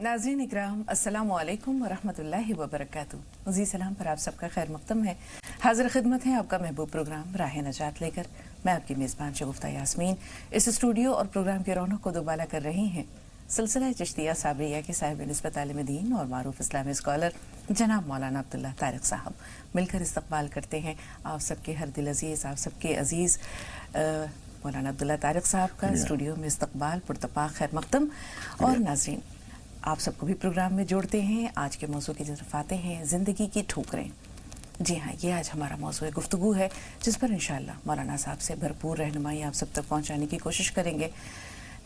नाज़रीन इकराम अस्सलामु अलैकुम वरहमतुल्लाहि वबरकातुहू। मुज़ी सलाम पर आप सबका खैर मक़दम है। हाज़िर खिदमत है आपका महबूब प्रोग्राम राह नजात लेकर। मैं आपकी मेज़बान शगुफ्ता यास्मीन इस स्टूडियो और प्रोग्राम की रौनक को दोबाला कर रही हैं सिलसिला चिश्तिया साबरिया के साहिब निस्बत आलिम दीन और मारूफ इस्लामी स्कॉलर जनाब मौलाना अब्दुल्ला तारिक साहब। मिलकर इस्तकबाल करते हैं आप सबके हर दिल अजीज़, आप सबके अजीज़ मौलाना अब्दुल्ला तारिक साहब का स्टूडियो में इस्तकबाल पुरतपाक खैर मक़दम। और नाज़रीन आप सबको भी प्रोग्राम में जोड़ते हैं। आज के मौजू की तरफ आते हैं, ज़िंदगी की ठोकरें। जी हाँ, ये आज हमारा मौजू गुफ्तगू है जिस पर इंशाअल्लाह मौलाना साहब से भरपूर रहनुमाई आप सब तक पहुँचाने की कोशिश करेंगे।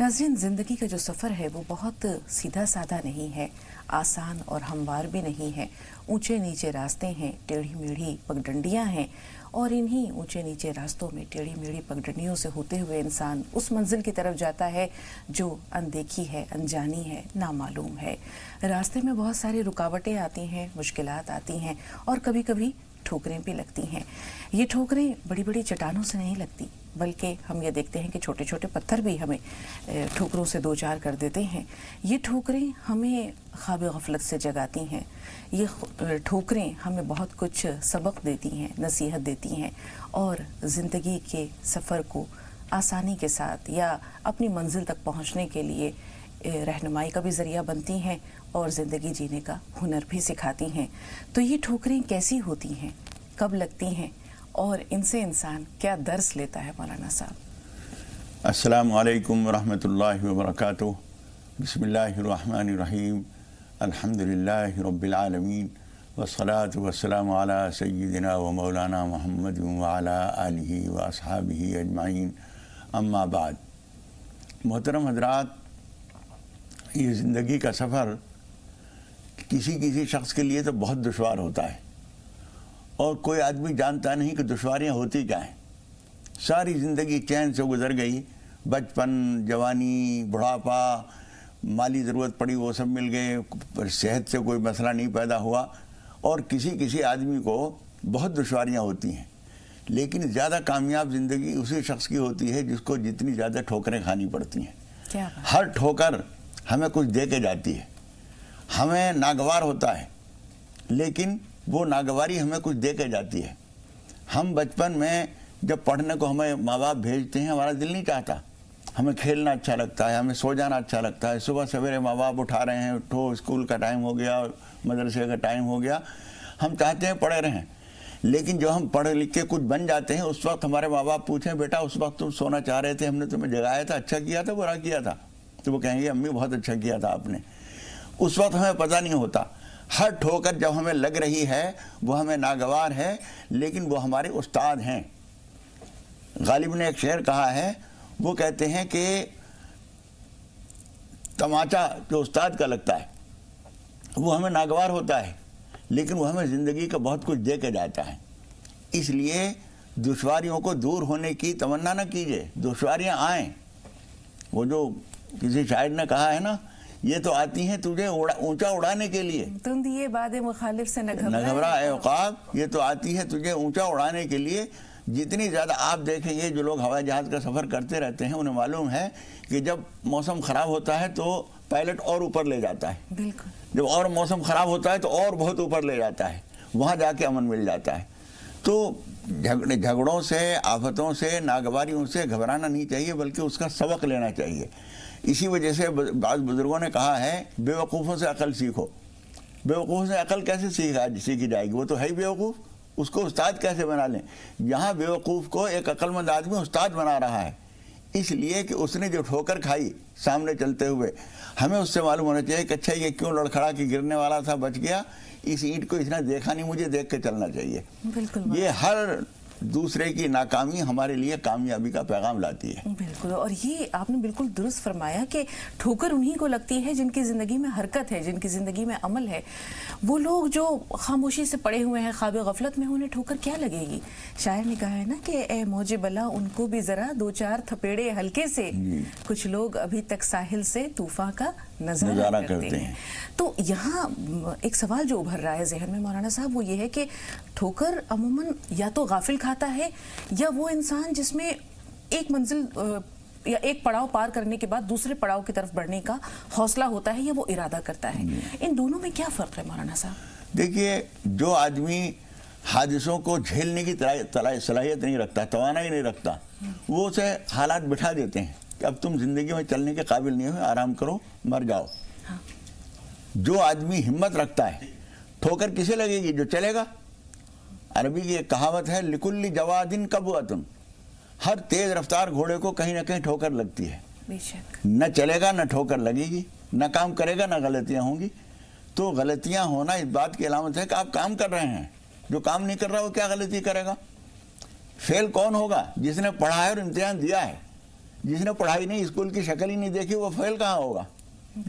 नाज़रीन, ज़िंदगी का जो सफ़र है वो बहुत सीधा साधा नहीं है, आसान और हमवार भी नहीं है। ऊंचे नीचे रास्ते हैं, टेढ़ी मेढ़ी पगडंडियाँ हैं और इन्हीं ऊंचे नीचे रास्तों में टेढ़ी मेढ़ी पगडंडियों से होते हुए इंसान उस मंजिल की तरफ जाता है जो अनदेखी है, अनजानी है, नामालूम है। रास्ते में बहुत सारी रुकावटें आती हैं, मुश्किलात आती हैं और कभी कभी ठोकरें भी लगती हैं। ये ठोकरें बड़ी बड़ी चट्टानों से नहीं लगती, बल्कि हम ये देखते हैं कि छोटे छोटे पत्थर भी हमें ठोकरों से दो चार कर देते हैं। ये ठोकरें हमें ख्वाब गफलत से जगाती हैं। ये ठोकरें हमें बहुत कुछ सबक देती हैं, नसीहत देती हैं और ज़िंदगी के सफ़र को आसानी के साथ या अपनी मंजिल तक पहुँचने के लिए रहनुमाई का भी ज़रिया बनती हैं और ज़िंदगी जीने का हुनर भी सिखाती हैं। तो ये ठोकरें कैसी होती हैं, कब लगती हैं और इनसे इंसान क्या दर्स लेता है मौलाना साहब? अस्सलामु अलैकुम वरहमतुल्लाहि वबरकातुहू। बिस्मिल्लाहिर्रहमानिर्रहीम। अल्हम्दुलिल्लाहि रब्बिल आलमीन वस्सलातु वस्सलामु अला सय्यिदिना व मौलाना मुहम्मद व अला आलिहि व अस्हाबिहि अजमाइन, अम्मा बाद। मोहतरम हज़रात, ये ज़िंदगी का सफ़र किसी शख्स के लिए तो बहुत दुश्वार होता है और कोई आदमी जानता नहीं कि दुश्वारियाँ होती क्या हैं। सारी ज़िंदगी चैन से गुजर गई, बचपन, जवानी, बुढ़ापा, माली ज़रूरत पड़ी वो सब मिल गए, सेहत से कोई मसला नहीं पैदा हुआ और किसी आदमी को बहुत दुश्वारियाँ होती हैं। लेकिन ज़्यादा कामयाब ज़िंदगी उसी शख्स की होती है जिसको जितनी ज़्यादा ठोकरें खानी पड़ती हैं। क्या हर ठोकर हमें कुछ दे के जाती है, हमें नागवार होता है लेकिन वो नागवारी हमें कुछ दे के जाती है। हम बचपन में जब पढ़ने को हमें माँ बाप भेजते हैं, हमारा दिल नहीं चाहता, हमें खेलना अच्छा लगता है, हमें सो जाना अच्छा लगता है। सुबह सवेरे माँ बाप उठा रहे हैं, उठो स्कूल का टाइम हो गया, मदरसे का टाइम हो गया, हम चाहते हैं पढ़े रहें। लेकिन जब हम पढ़ लिख के कुछ बन जाते हैं उस वक्त हमारे माँ बाप पूछें, बेटा उस वक्त तुम सोना चाह रहे थे, हमने तुम्हें जगाया था, अच्छा किया था बुरा किया था? तो वो कहेंगे अम्मी बहुत अच्छा किया था आपने। उस वक्त हमें पता नहीं होता। हर ठोकर जब हमें लग रही है वो हमें नागवार है, लेकिन वो हमारे उस्ताद हैं। गालिब ने एक शेर कहा है, वो कहते हैं कि तमाचा जो उस्ताद का लगता है वो हमें नागवार होता है, लेकिन वो हमें ज़िंदगी का बहुत कुछ दे के जाता है। इसलिए दुश्वारियों को दूर होने की तमन्ना न कीजिए, दुश्वारियाँ आएँ। वो जो किसी शायर ने कहा है ना, ये तो आती हैं तुझे ऊंचा उड़ाने के लिए, तुम दिए बादे मुखालिफ से न घबरा ए औकाब। ये तो आती है तुझे ऊंचा उड़ाने के लिए। जितनी ज़्यादा आप देखेंगे जो लोग हवाई जहाज़ का सफ़र करते रहते हैं उन्हें मालूम है कि जब मौसम ख़राब होता है तो पायलट और ऊपर ले जाता है, बिल्कुल। जब और मौसम ख़राब होता है तो और बहुत ऊपर ले जाता है, वहाँ जाके अमन मिल जाता है। तो झगड़ों से, आफतों से, नागवारियों से घबराना नहीं चाहिए, बल्कि उसका सबक लेना चाहिए। इसी वजह से बाद बुज़ुर्गों ने कहा है, बेवकूफ़ों से अकल सीखो। बेवकूफ़ों से अकल कैसे सीखी जाएगी? वो तो है ही बेवकूफ़, उसको उस्ताद कैसे बना लें? यहाँ बेवकूफ़ को एक अक्लमंद आदमी उस्ताद बना रहा है, इसलिए कि उसने जो ठोकर खाई सामने चलते हुए, हमें उससे मालूम होना चाहिए कि अच्छा ये क्यों लड़खड़ा के गिरने वाला था, बच गया, इस ईंट को इसने देखा नहीं, मुझे देख के चलना चाहिए। बिल्कुल। ये हर दूसरे की नाकामी हमारे लिए कामयाबी का पैगाम लाती है। बिल्कुल। और ये आपने बिल्कुल दुरुस्त फरमाया कि ठोकर उन्हीं को लगती है जिनकी ज़िंदगी में हरकत है, जिनकी ज़िंदगी में अमल है। वो लोग जो खामोशी से पड़े हुए हैं, ख्वाब गफलत में, उन्हें ठोकर क्या लगेगी? शायर ने कहा है ना कि ए मौजे बला उनको भी ज़रा दो चार थपेड़े हल्के से, कुछ लोग अभी तक साहिल से तूफान का नज़ारा करते हैं। तो यहाँ एक सवाल जो उभर रहा है जहन में मौलाना साहब, वो ये है कि ठोकर अमूमन या तो गाफिल खाता है या वो इंसान जिसमें एक मंजिल یا ایک پڑاؤ پار کرنے کے بعد دوسرے پڑاؤ کی طرف بڑھنے کا حوصلہ ہوتا ہے یا وہ ارادہ کرتا ہے. ان دونوں میں کیا فرق ہے مولانا صاحب؟ دیکھیے، جو آدمی حادثوں کو جھیلنے کی صلاحیت نہیں رکھتا، توانائی نہیں رکھتا، وہ اسے حالات بٹھا دیتے ہیں کہ اب تم زندگی میں چلنے کے قابل نہیں ہو، آرام کرو، مر جاؤ. جو آدمی ہمت رکھتا ہے، ٹھوکر کسے لگے گی؟ جو چلے گا. عربی کی ایک کہاوت ہے، لِكُلِّ جَوَادٍ قَبْوَةٌ، ہر تیز رفتار گھوڑے کو کہیں نہ کہیں ٹھوکر لگتی ہے. بے شک. نہ چلے گا نہ ٹھوکر لگے گی، نہ کام کرے گا نہ غلطیاں ہوں گی. تو غلطیاں ہونا اس بات کی علامت ہے کہ آپ کام کر رہے ہیں. جو کام نہیں کر رہا وہ کیا غلطی کرے گا؟ فیل کون ہوگا؟ جس نے پڑھا ہے اور امتحان دیا ہے. جس نے پڑھائی نہیں، اسکول کی شکل ہی نہیں دیکھی، وہ فیل کہاں ہوگا؟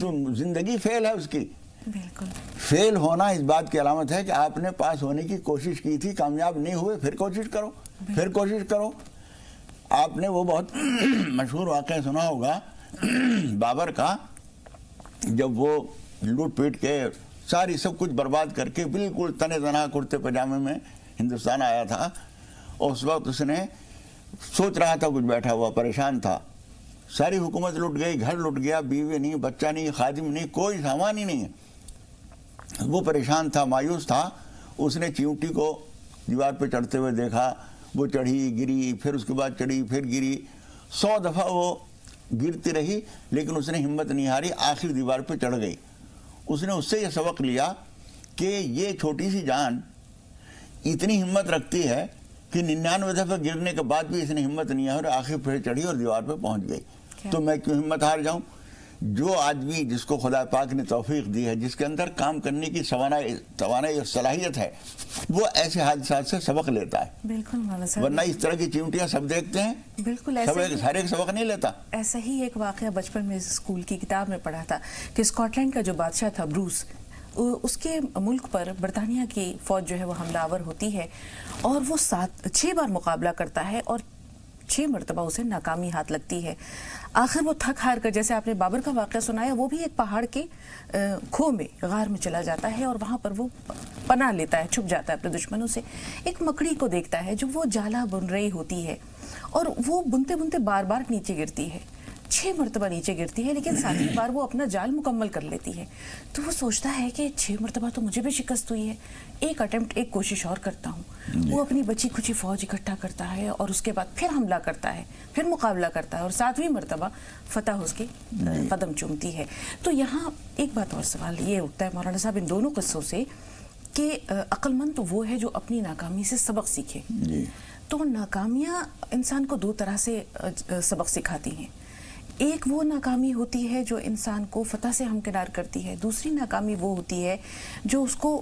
تو زندگی فیل ہے اس کی. بالکل. فیل ہونا اس بات کی علامت ہے کہ آپ نے پاس ہونے کی کوشش کی تھی، کامیاب نہیں ہوئے، پھر کوشش کرو، پھر کوشش کرو. آپ نے وہ بہت مشہور واقعہ سنا ہوگا بابر کا، جب وہ لوٹ پیٹ کے ساری سب کچھ برباد کر کے بالکل تنے تنہا کرتے پجامے میں ہندوستان آیا تھا. اور اس وقت اس نے سوچ رہا تھا، کچھ بیٹھا ہوا پریشان تھا. ساری حکومت لٹ گئی، گھر لٹ گیا، بیوی نہیں، بچہ نہیں، خادم نہیں، کوئی سامان ہی نہیں ہے. وہ پریشان تھا، مایوس تھا. اس نے چیونٹی کو دیوار پہ چڑھتے ہوئے دیکھا. وہ چڑھی، گری، پھر اس کے بعد چڑھی، پھر گری. 100 دفعہ وہ گرتی رہی لیکن اس نے ہمت نہیں ہاری، آخر دیوار پہ چڑھ گئی. اس نے اس سے یہ سبق لیا کہ یہ چھوٹی سی جان اتنی ہمت رکھتی ہے کہ 99 دفعہ گرنے کے بعد بھی اس نے ہمت نہیں ہاری، آخر پھر چڑھی اور دیوار پہ پہنچ گئی. تو میں کیوں ہمت ہار جاؤں؟ جو آدمی جس کو خدا پاک نے توفیق دی ہے، جس کے اندر کام کرنے کی توانائی اور صلاحیت ہے، وہ ایسے حادثات سے سبق لیتا ہے. بالکل مولانا صاحب. ورنہ اس طرح کی چیونٹیاں سب دیکھتے ہیں، بالکل ہر ایک سبق نہیں لیتا. ایسا ہی ایک واقعہ بچپن میں اسکول کی کتاب میں پڑھا تھا کہ اسکاٹ لینڈ کا جو بادشاہ تھا بروس، اس کے ملک پر برطانیہ کی فوج جو ہے وہ حملہ آور ہوتی ہے اور وہ 6 بار مقابلہ کرتا ہے اور 6 مرتبہ اسے ناکامی ہاتھ لگتی ہے. آخر وہ تھک ہار کر، جیسے آپ نے بابر کا واقعہ سنایا، وہ بھی ایک پہاڑ کے کھو میں، غار میں چلا جاتا ہے اور وہاں پر وہ پناہ لیتا ہے، چھپ جاتا ہے اپنے دشمنوں سے. ایک مکڑی کو دیکھتا ہے جو وہ جالا بن رہی ہوتی ہے اور وہ بنتے بنتے بار بار نیچے گرتی ہے. 6 مرتبہ نیچے گرتی ہے لیکن 7ویں بار وہ اپنا جال مکمل کر لیتی ہے. تو وہ سوچتا ہے کہ 6 مرتبہ تو مجھے بھی شکست ہوئی ہے، ایک اٹیمپٹ، ایک کوشش اور کرتا ہوں. وہ اپنی بچی کھچی فوج اکٹھا کرتا ہے اور اس کے بعد پھر حملہ کرتا ہے، پھر مقابلہ کرتا ہے اور 7ویں مرتبہ فتح اس کے قدم چومتی ہے. تو یہاں ایک بات اور سوال یہ اٹھتا ہے مولانا صاحب ان دونوں قصوں سے کہ عقل مند تو وہ ہے جو اپنی ناکامی سے سبق سیکھے. تو ناکامیاں انسان کو 2 طرح سے سبق سکھاتی ہیں. ایک وہ ناکامی ہوتی ہے جو انسان کو فتح سے ہمکنار کرتی ہے، دوسری ناکامی وہ ہوتی ہے جو اس کو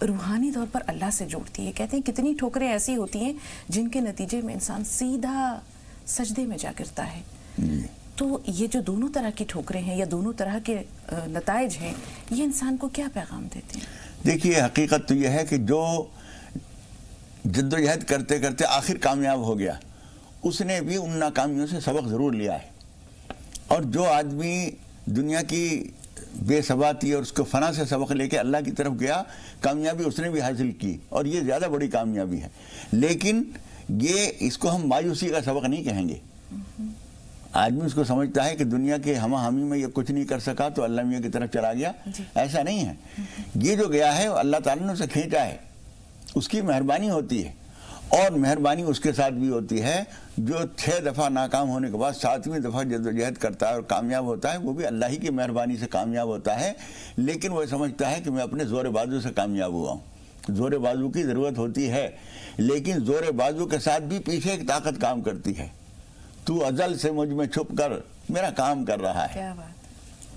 روحانی طور پر اللہ سے جوڑتی ہے. کہتے ہیں کتنی ٹھوکریں ایسی ہوتی ہیں جن کے نتیجے میں انسان سیدھا سجدے میں جا گرتا ہے. تو یہ جو دونوں طرح کی ٹھوکریں ہیں یا دونوں طرح کے نتائج ہیں، یہ انسان کو کیا پیغام دیتے ہیں؟ دیکھیے، حقیقت تو یہ ہے کہ جو جدوجہد کرتے کرتے آخر کامیاب ہو گیا، اس نے بھی ان ناکامیوں سے سبق ضرور لیا ہے. اور جو آدمی دنیا کی بے ثباتی اور اس کو فنا سے سبق لے کے اللہ کی طرف گیا، کامیابی اس نے بھی حاصل کی اور یہ زیادہ بڑی کامیابی ہے. لیکن یہ اس کو ہم مایوسی کا سبق نہیں کہیں گے. آدمی اس کو سمجھتا ہے کہ دنیا کے ہمہ ہمی میں یہ کچھ نہیں کر سکا تو اللہ میاں کی طرف چلا گیا. ایسا نہیں ہے. یہ جو گیا ہے اللہ تعالیٰ نے اسے کھینچا ہے، اس کی مہربانی ہوتی ہے. اور مہربانی اس کے ساتھ بھی ہوتی ہے جو 6 دفعہ ناکام ہونے کے بعد 7ویں دفعہ جدوجہد کرتا ہے اور کامیاب ہوتا ہے. وہ بھی اللہ ہی کی مہربانی سے کامیاب ہوتا ہے. لیکن وہ سمجھتا ہے کہ میں اپنے زور بازو سے کامیاب ہوا ہوں. زور بازو کی ضرورت ہوتی ہے لیکن زور بازو کے ساتھ بھی پیچھے ایک طاقت کام کرتی ہے. تو ازل سے مجھ میں چھپ کر میرا کام کر رہا ہے.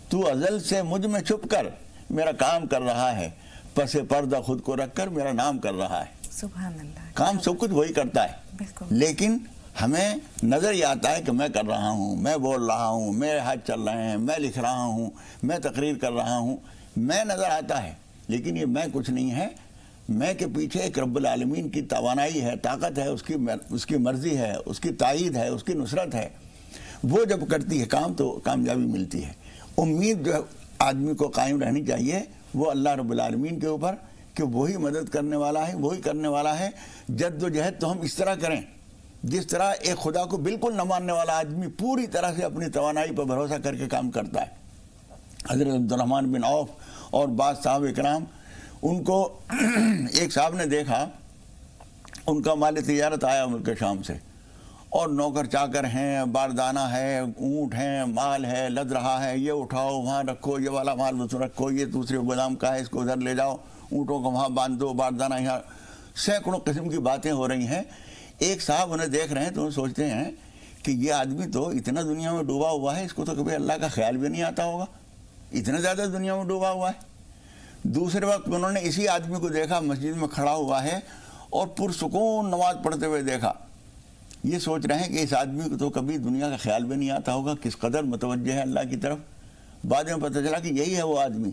تو ازل سے مجھ میں چھپ کر میرا کام کر رہا ہے، پس پردہ خود کو رکھ کر میرا نام کر رہا ہے. سبحان اللہ. کام سب کچھ وہی کرتا ہے. لیکن ہمیں نظر یہ آتا ہے کہ میں کر رہا ہوں، میں بول رہا ہوں، میرے ہاتھ چل رہے ہیں، میں لکھ رہا ہوں، میں تقریر کر رہا ہوں، میں نظر آتا ہے. لیکن یہ میں کچھ نہیں ہے. میں کے پیچھے ایک رب العالمین کی توانائی ہے، طاقت ہے، اس کی مرضی ہے، اس کی تائید ہے، اس کی نصرت ہے. وہ جب کرتی ہے کام تو کامیابی ملتی ہے. امید جو آدمی کو قائم رہنی چاہیے وہ اللہ رب العالمین کے اوپر کہ وہی مدد کرنے والا ہے، وہی کرنے والا ہے. جد و جہد تو ہم اس طرح کریں جس طرح ایک خدا کو بالکل نہ ماننے والا آدمی پوری طرح سے اپنی توانائی پر بھروسہ کر کے کام کرتا ہے. حضرت عبدالرحمن بن عوف اور بعض صحابہ اکرام، ان کو ایک صاحب نے دیکھا، ان کا مال تجارت آیا ملک شام سے، اور نوکر چاکر ہیں، باردانہ ہے، اونٹ ہیں، مال ہے، لد رہا ہے، یہ اٹھاؤ وہاں رکھو، یہ والا مال وہاں رکھو، یہ دوسرے گودام کا ہے، اس کو ادھر لے جاؤ، اونٹوں کو وہاں باندھ دو، باردانہ یہاں، سینکڑوں قسم کی باتیں ہو رہی ہیں. ایک صاحب انہیں دیکھ رہے ہیں تو سوچتے ہیں کہ یہ آدمی تو اتنا دنیا میں ڈوبا ہوا ہے، اس کو تو کبھی اللہ کا خیال بھی نہیں آتا ہوگا، اتنا زیادہ دنیا میں ڈوبا ہوا ہے. دوسرے وقت انہوں نے اسی آدمی کو دیکھا مسجد میں کھڑا ہوا ہے اور پرسکون نماز پڑھتے ہوئے دیکھا. یہ سوچ رہے ہیں کہ اس آدمی کو تو کبھی دنیا کا خیال بھی نہیں آتا ہوگا، کس قدر متوجہ ہے اللہ کی طرف. بعد میں پتہ چلا کہ یہی ہے وہ آدمی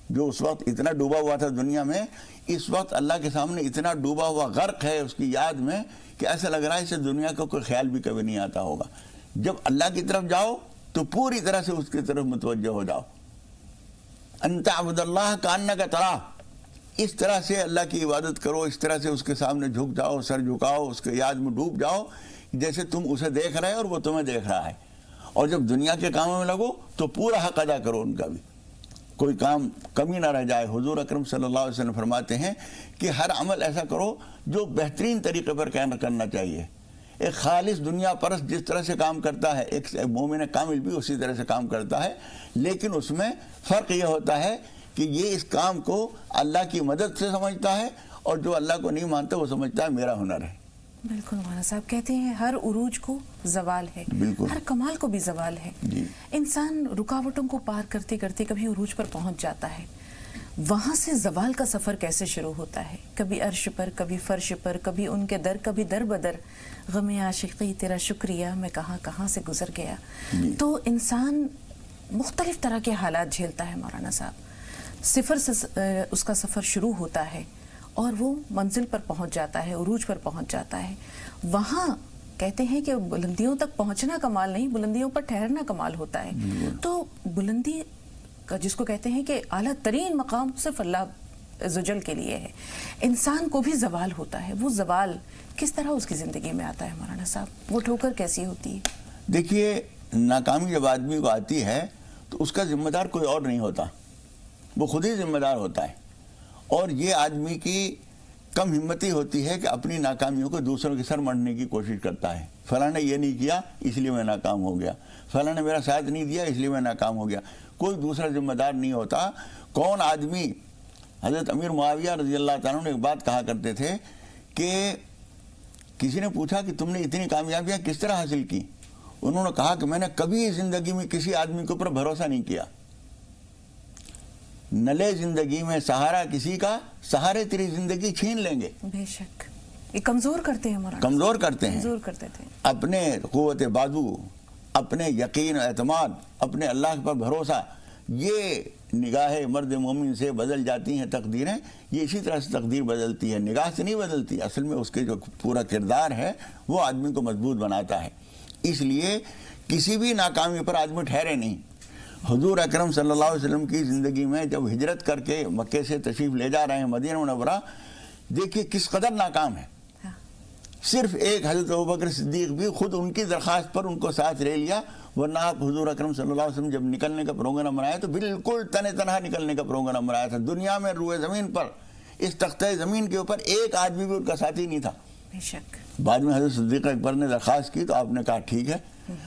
جو اس وقت اتنا ڈوبا ہوا تھا دنیا میں، اس وقت اللہ کے سامنے اتنا ڈوبا ہوا غرق ہے اس کی یاد میں کہ ایسا لگ رہا ہے اسے دنیا کا کوئی خیال بھی کبھی نہیں آتا ہوگا. جب اللہ کی طرف جاؤ تو پوری طرح سے اس کی طرف متوجہ ہو جاؤ. انت عبد اللہ کانک تراہ، اس طرح سے اللہ کی عبادت کرو، اس طرح سے اس کے سامنے جھک جاؤ، سر جھکاؤ، اس کے یاد میں ڈوب جاؤ جیسے تم اسے دیکھ رہے اور وہ تمہیں دیکھ رہا ہے. اور جب دنیا کے کاموں میں لگو تو پورا حق ادا کرو ان کا بھی، کوئی کام کمی نہ رہ جائے. حضور اکرم صلی اللہ علیہ وسلم فرماتے ہیں کہ ہر عمل ایسا کرو جو بہترین طریقے پر کرنا چاہیے. ایک خالص دنیا پرست جس طرح سے کام کرتا ہے، ایک مومن کامل بھی اسی طرح سے کام کرتا ہے، لیکن اس میں فرق یہ ہوتا ہے کہ یہ اس کام کو اللہ کی مدد سے سمجھتا ہے، اور جو اللہ کو نہیں مانتا وہ سمجھتا ہے میرا ہنر ہے. بالکل مولانا صاحب کہتے ہیں ہر عروج کو زوال ہے، بالکل ہر کمال کو بھی زوال ہے. جی. انسان رکاوٹوں کو پار کرتے کرتے کبھی عروج پر پہنچ جاتا ہے، وہاں سے زوال کا سفر کیسے شروع ہوتا ہے؟ کبھی عرش پر، کبھی فرش پر، کبھی ان کے در، کبھی در بدر. غم عاشقی تیرا شکریہ میں کہاں کہاں سے گزر گیا. تو انسان مختلف طرح کے حالات جھیلتا ہے مولانا صاحب. صفر سے اس کا سفر شروع ہوتا ہے اور وہ منزل پر پہنچ جاتا ہے، عروج پر پہنچ جاتا ہے. وہاں کہتے ہیں کہ بلندیوں تک پہنچنا کمال نہیں، بلندیوں پر ٹھہرنا کمال ہوتا ہے. تو بلندی کا جس کو کہتے ہیں کہ اعلیٰ ترین مقام صرف اللہ عزوجل کے لیے ہے. انسان کو بھی زوال ہوتا ہے، وہ زوال کس طرح اس کی زندگی میں آتا ہے مولانا صاحب؟ وہ ٹھوکر کیسی ہوتی ہے؟ دیکھیے، ناکامی جب آدمی کو آتی ہے تو اس کا ذمہ دار کوئی اور نہیں ہوتا، وہ خود ہی ذمہ دار ہوتا ہے. اور یہ آدمی کی کم ہمتی ہوتی ہے کہ اپنی ناکامیوں کو دوسروں کے سر مڑنے کی کوشش کرتا ہے. فلاں نے یہ نہیں کیا اس لیے میں ناکام ہو گیا، فلاں نے میرا ساتھ نہیں دیا اس لیے میں ناکام ہو گیا. کوئی دوسرا ذمہ دار نہیں ہوتا. کون آدمی، حضرت امیر معاویہ رضی اللہ تعالیٰ نے ایک بات کہا کرتے تھے کہ کسی نے پوچھا کہ تم نے اتنی کامیابیاں کس طرح حاصل کی؟ انہوں نے کہا کہ میں نے کبھی زندگی میں کسی آدمی کے اوپر بھروسہ نہیں کیا. نلے زندگی میں سہارا کسی کا، سہارے تیری زندگی چھین لیں گے. بے شک یہ کمزور کرتے ہیں مولانا، کمزور کرتے ہیں. کمزور کرتے تھے. اپنے قوت بازو، اپنے یقین اعتماد، اپنے اللہ پر بھروسہ، یہ نگاہ مرد مومن سے بدل جاتی ہیں تقدیریں. یہ اسی طرح سے تقدیر بدلتی ہے، نگاہ سے نہیں بدلتی. اصل میں اس کے جو پورا کردار ہے وہ آدمی کو مضبوط بناتا ہے. اس لیے کسی بھی ناکامی پر آدمی ٹھہرے نہیں. حضور اکرم صلی اللہ علیہ وسلم کی زندگی میں جب ہجرت کر کے مکے سے تشریف لے جا رہے ہیں مدینہ منورہ، دیکھیے کس قدر ناکام ہے. صرف ایک حضرت ابوبکر صدیق بھی خود ان کی درخواست پر ان کو ساتھ لے لیا، ورنہ آپ حضور اکرم صلی اللہ علیہ وسلم جب نکلنے کا پروگرام بنایا تو بالکل تنہا نکلنے کا پروگرام بنایا تھا. دنیا میں روئے زمین پر، اس تختہ زمین کے اوپر ایک آدمی بھی ان کا ساتھی نہیں تھا. بے شک. بعد میں حضرت صدیق اکبر نے درخواست کی تو آپ نے کہا ٹھیک ہے،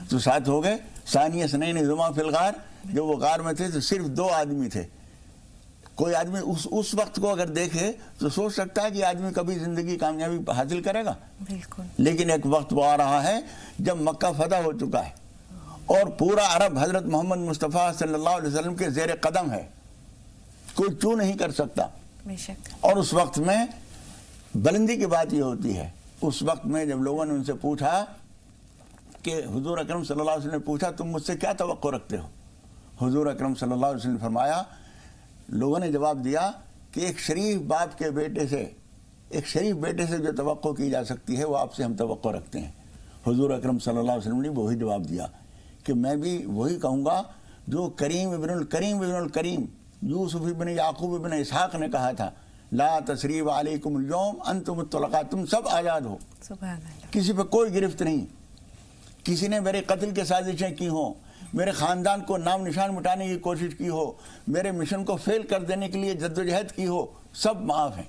تو ساتھ ہو گئے. ثانی اثنین ذما فی الغار، جب وہ غار میں تھے تو صرف 2 آدمی تھے. کوئی آدمی اس وقت کو اگر دیکھے تو سوچ سکتا ہے کہ آدمی کبھی زندگی کامیابی حاصل کرے گا. بالکل. لیکن ایک وقت وہ آ رہا ہے جب مکہ فتح ہو چکا ہے اور پورا عرب حضرت محمد مصطفیٰ صلی اللہ علیہ وسلم کے زیر قدم ہے، کوئی چو نہیں کر سکتا. بے شک. اور اس وقت میں بلندی کی بات یہ ہوتی ہے. اس وقت میں جب لوگوں نے ان سے پوچھا کہ حضور اکرم صلی اللہ علیہ وسلم نے پوچھا تم مجھ سے کیا توقع رکھتے ہو؟ حضور اکرم صلی اللہ علیہ وسلم نے فرمایا، لوگوں نے جواب دیا کہ ایک شریف باپ کے بیٹے سے، ایک شریف بیٹے سے جو توقع کی جا سکتی ہے وہ آپ سے ہم توقع رکھتے ہیں. حضور اکرم صلی اللہ علیہ وسلم نے وہی جواب دیا کہ میں بھی وہی کہوں گا جو کریم ابن الکریم یوسف ابن یعقوب ابن اسحاق نے کہا تھا لا تثریب علیکم اليوم انتم الطلقاء، تم سب آزاد ہو، سبحان اللہ. کسی پہ کوئی گرفت نہیں. کسی نے میرے قتل کی سازشیں کی ہوں، میرے خاندان کو نام نشان مٹانے کی کوشش کی ہو، میرے مشن کو فیل کر دینے کے لیے جدوجہد کی ہو، سب معاف ہیں.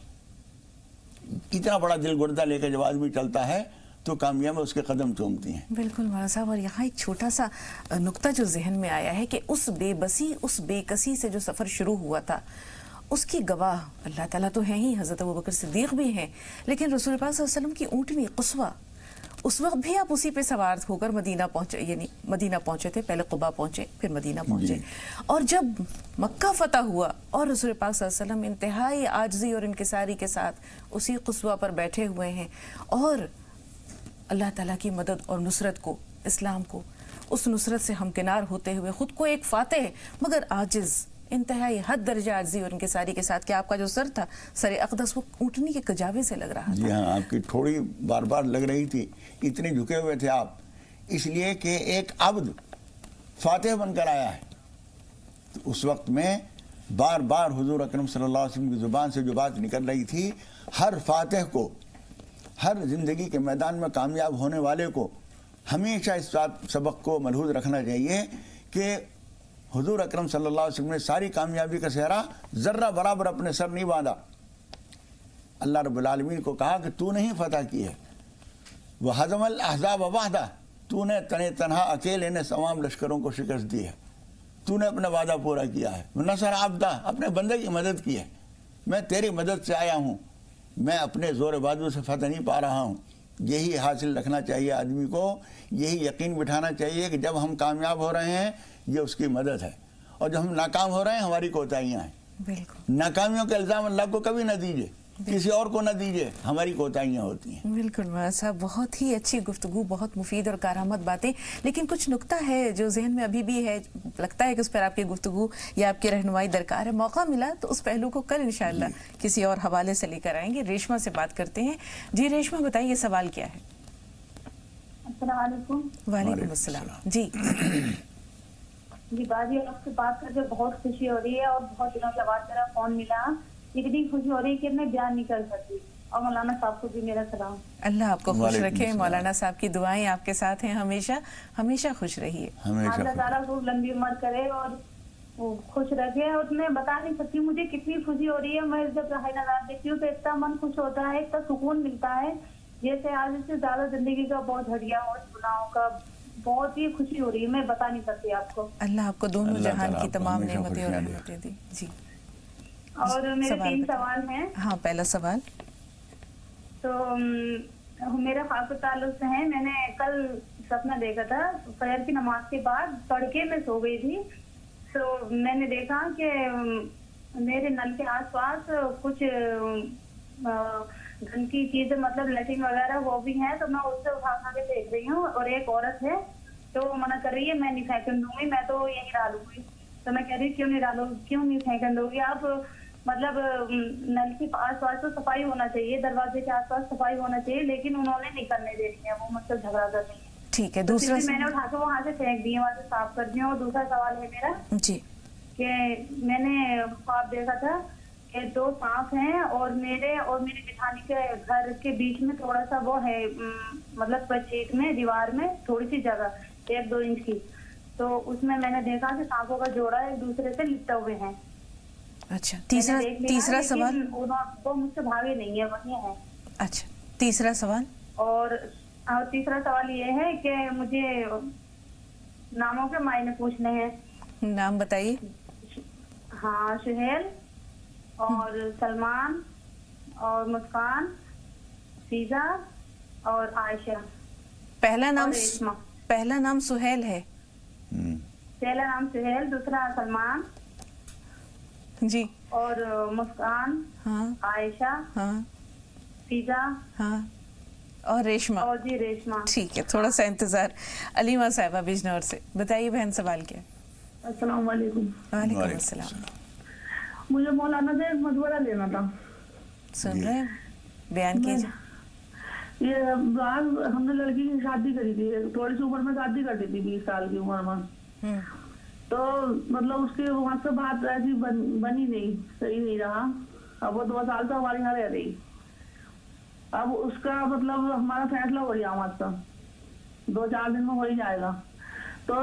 اتنا بڑا دل گردہ لے کے جب آدمی چلتا ہے تو کامیابی اس کے قدم چومتی ہیں. بالکل مولانا صاحب. اور یہاں ایک چھوٹا سا نقطہ جو ذہن میں آیا ہے کہ اس بے بسی، اس بے کسی سے جو سفر شروع ہوا تھا، اس کی گواہ اللہ تعالیٰ تو ہیں ہی، حضرت ابوبکر صدیق بھی ہیں، لیکن رسول پاک صلی اللہ علیہ وسلم کی اونٹنی قصوہ، اس وقت بھی آپ اسی پہ سوار ہو کر مدینہ پہنچے، یعنی مدینہ پہنچے تھے، پہلے قباء پہنچے پھر مدینہ پہنچے. اور جب مکہ فتح ہوا اور رسول پاک صلی اللہ علیہ وسلم انتہائی عاجزی اور انکساری کے ساتھ اسی قصوہ پر بیٹھے ہوئے ہیں، اور اللہ تعالیٰ کی مدد اور نصرت کو، اسلام کو، اس نصرت سے ہمکنار ہوتے ہوئے خود کو ایک فاتح مگر عاجز، انتہائی حد درجہ عاجزی اور انکساری کے ساتھ کہ آپ کا جو سر تھا، سر اقدس، وہ اونٹنی کے کجاوے سے لگ رہا تھا. جی ہاں، آپ کی تھوڑی بار بار لگ رہی تھی، اتنے جھکے ہوئے تھے آپ، اس لیے کہ ایک عبد فاتح بن کر آیا ہے. تو اس وقت میں بار بار حضور اکرم صلی اللہ علیہ وسلم کی زبان سے جو بات نکل رہی تھی، ہر فاتح کو، ہر زندگی کے میدان میں کامیاب ہونے والے کو ہمیشہ اس سبق کو ملحوظ رکھنا چاہیے کہ حضور اکرم صلی اللہ علیہ وسلم نے ساری کامیابی کا سہرا ذرہ برابر اپنے سر نہیں باندھا. اللہ رب العالمین کو کہا کہ تو نہیں فتح کی ہے، وَهَزَمَ الْأَحْزَابَ وَحْدَهُ، تو نے تنہا اکیلے نے تمام لشکروں کو شکست دی ہے، تو نے اپنا وعدہ پورا کیا ہے. وَنَصَرَ عَبْدَهُ، اپنے بندے کی مدد کی ہے. میں تیری مدد سے آیا ہوں، میں اپنے زور بازو سے فتح نہیں پا رہا ہوں. یہی حاصل رکھنا چاہیے آدمی کو، یہی یقین بٹھانا چاہیے کہ جب ہم کامیاب ہو رہے ہیں یہ اس کی مدد ہے، اور جب ہم ناکام ہو رہے ہیں ہماری کوتاہیاں ہیں. بالکل. ناکامیوں کا الزام اللہ کو کبھی نہ دیجیے، کسی اور کو نہ دیجیے، ہماری کوتاہیاں ہوتی ہیں. بالکل مولانا صاحب، بہت ہی اچھی گفتگو، بہت مفید اور کارآمد باتیں، لیکن کچھ نقطہ ہے جو ذہن میں ابھی بھی ہے، لگتا ہے کہ اس پر آپ کی گفتگو یا آپ کی رہنمائی درکار ہے. موقع ملا تو اس پہلو کو کل انشاءاللہ کسی اور حوالے سے لے کر آئیں گے. ریشما سے بات کرتے ہیں. جی ریشما، بتائیے سوال کیا ہے؟ السلام علیکم. وعلیکم السلام. جی جی باجی، آپ سے بات کر کے بہت خوشی ہو رہی ہے، اور بہت دنوں کے بعد میرا فون ملا، اتنی خوشی ہو رہی ہے کہ میں بیان نہیں کر سکتی. اور مولانا صاحب کو بھی میرا سلام. اللہ آپ کو خوش رکھے. مولانا صاحب کی دعائیں آپ کے ساتھ ہیں، ہمیشہ ہمیشہ خوش رہیے. اللہ تعالیٰ کو لمبی عمر کرے اور خوش رکھے. اور میں بتا نہیں سکتی مجھے کتنی خوشی ہو رہی ہے. میں جب رہائی نظار دیکھتی ہوں تو اتنا من خوش ہوتا ہے، اتنا سکون ملتا ہے، جیسے آج سے زیادہ زندگی کا بہت ہٹیا اور گناہوں کا بہت ہی خوشی ہو رہی ہے. میں بتا نہیں سکتی آپ کو. اللہ آپ کو دونوں جہان کی تمام نعمتیں اور رحمتیں دی. جی. اور میرے 3 سوال ہیں. ہاں، پہلا سوال تو میرا خاص تعلق سے ہے. میں نے کل سپنا دیکھا تھا، فجر کی نماز کے بعد تڑکے میں سو گئی تھی، تو میں نے دیکھا کہ میرے نل کے آس پاس کچھ گندی چیزیں، مطلب لیٹرین وغیرہ وہ بھی ہیں، تو میں اس سے اٹھا کے دیکھ رہی ہوں. اور ایک عورت ہے تو وہ منع کر رہی ہے، میں نہیں پھینکن دوں گی، میں تو یہیں ڈالوں گی. تو میں کہہ رہی کیوں نہیں پھینکن دو گی آپ؟ مطلب نل کے آس پاس تو صفائی ہونا چاہیے، دروازے کے آس پاس صفائی ہونا چاہیے، لیکن انہوں نے نہیں کرنے دے رہی ہے، وہ مجھ سے جھگڑا کر رہی ہے. ٹھیک ہے. دوسرا میں نے اٹھا کے وہاں سے پھینک دی ہے، وہاں سے صاف کر دی. اور دوسرا سوال ہے میرا جی کہ میں نے خواب دیکھا تھا کہ 2 سانپ ہیں، اور میرے اور میری جٹھانی کے گھر کے بیچ میں تھوڑا سا وہ ہے، مطلب پچیت میں دیوار میں تھوڑی سی جگہ 1-2 انچ کی. تو اس میں نے دیکھا کہ سانپوں کا جوڑا ایک دوسرے سے لپٹے ہوئے ہیں. اچھا. تیسرا سوال وہ مجھ سے بھاگے نہیں ہے، وہی ہے. اچھا. تیسرا سوال. اور تیسرا سوال یہ ہے کہ مجھے ناموں کے معنی پوچھنے ہیں. نام بتائیے. ہاں، سہیل اور سلمان اور مسکان، فیضا اور عائشہ. پہلا نام سہیل ہے. پہلا نام سہیل، دوسرا سلمان جی، اور مسکان، ہاں، عائشہ، ہاں، فیضا، ہاں، اور ریشما. اور جی ریشما. ٹھیک ہے، تھوڑا سا انتظار. علیمہ صاحبہ بجنور سے، بتائیے بہن سوال کیا؟ السلام علیکم. وعلیکم السلام. مجھے مولانا سے ایک مشورہ لینا تھا. سن رہے ہیں؟ بیان کیجیے. یہ ہم نے لڑکی کی شادی کری تھی، تھوڑی سی عمر میں شادی کر دی تھی، 20 سال کی عمر میں. تو مطلب اس کے وہاں سے بات ایسی بنی نہیں، صحیح نہیں رہا. अब वो 2 साल से हमारे यहाँ रह रही। अब उसका मतलब हमारा फैसला हो गया हमारे साथ 2-4 दिन में हो ही जाएगा। तो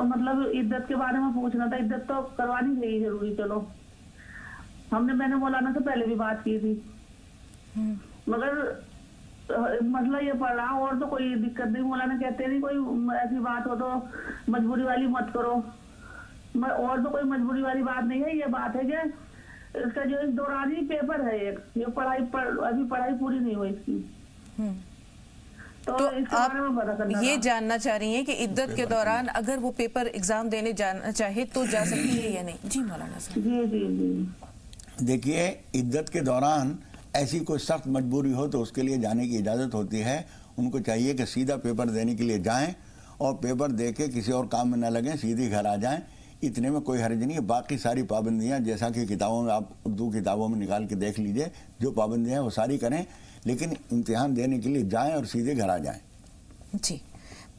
मतलब इद्दत के बारे में पूछना था। इद्दत तो करवानी चाहिए जरूरी। चलो मैंने मौलाना से पहले भी बात की थी, मगर मसला ये पड़ रहा और तो कोई दिक्कत नहीं। मौलाना कहते नहीं कोई ऐसी बात हो तो मजबूरी वाली मत करो। और तो कोई मजबूरी वाली बात नहीं है। ये बात है कि इसका जो इस दौरान ही पेपर है एक, ये अभी पढ़ाई पूरी नहीं हुई इसकी। तो आप ये जानना चाह रही हैं कि इद्दत के दौरान अगर वो पेपर एग्जाम देने जाना चाहे तो जा सकती है या नहीं? जी मौलाना साहब। जी जी जी। देखिए, इद्दत के दौरान ऐसी कोई सख्त मजबूरी हो तो उसके लिए जाने की इजाज़त होती है। उनको चाहिए कि सीधा पेपर देने के लिए जाएं और पेपर दे के किसी और काम में न लगें, सीधे घर आ जाएं। इतने में कोई हर्ज नहीं है। बाकी सारी पाबंदियां जैसा कि किताबों में, आप उर्दू किताबों में निकाल के देख लीजिए, जो पाबंदियां वो सारी करें, लेकिन इम्तिहान देने के लिए जाएं और सीधे घर आ जाएं। जी,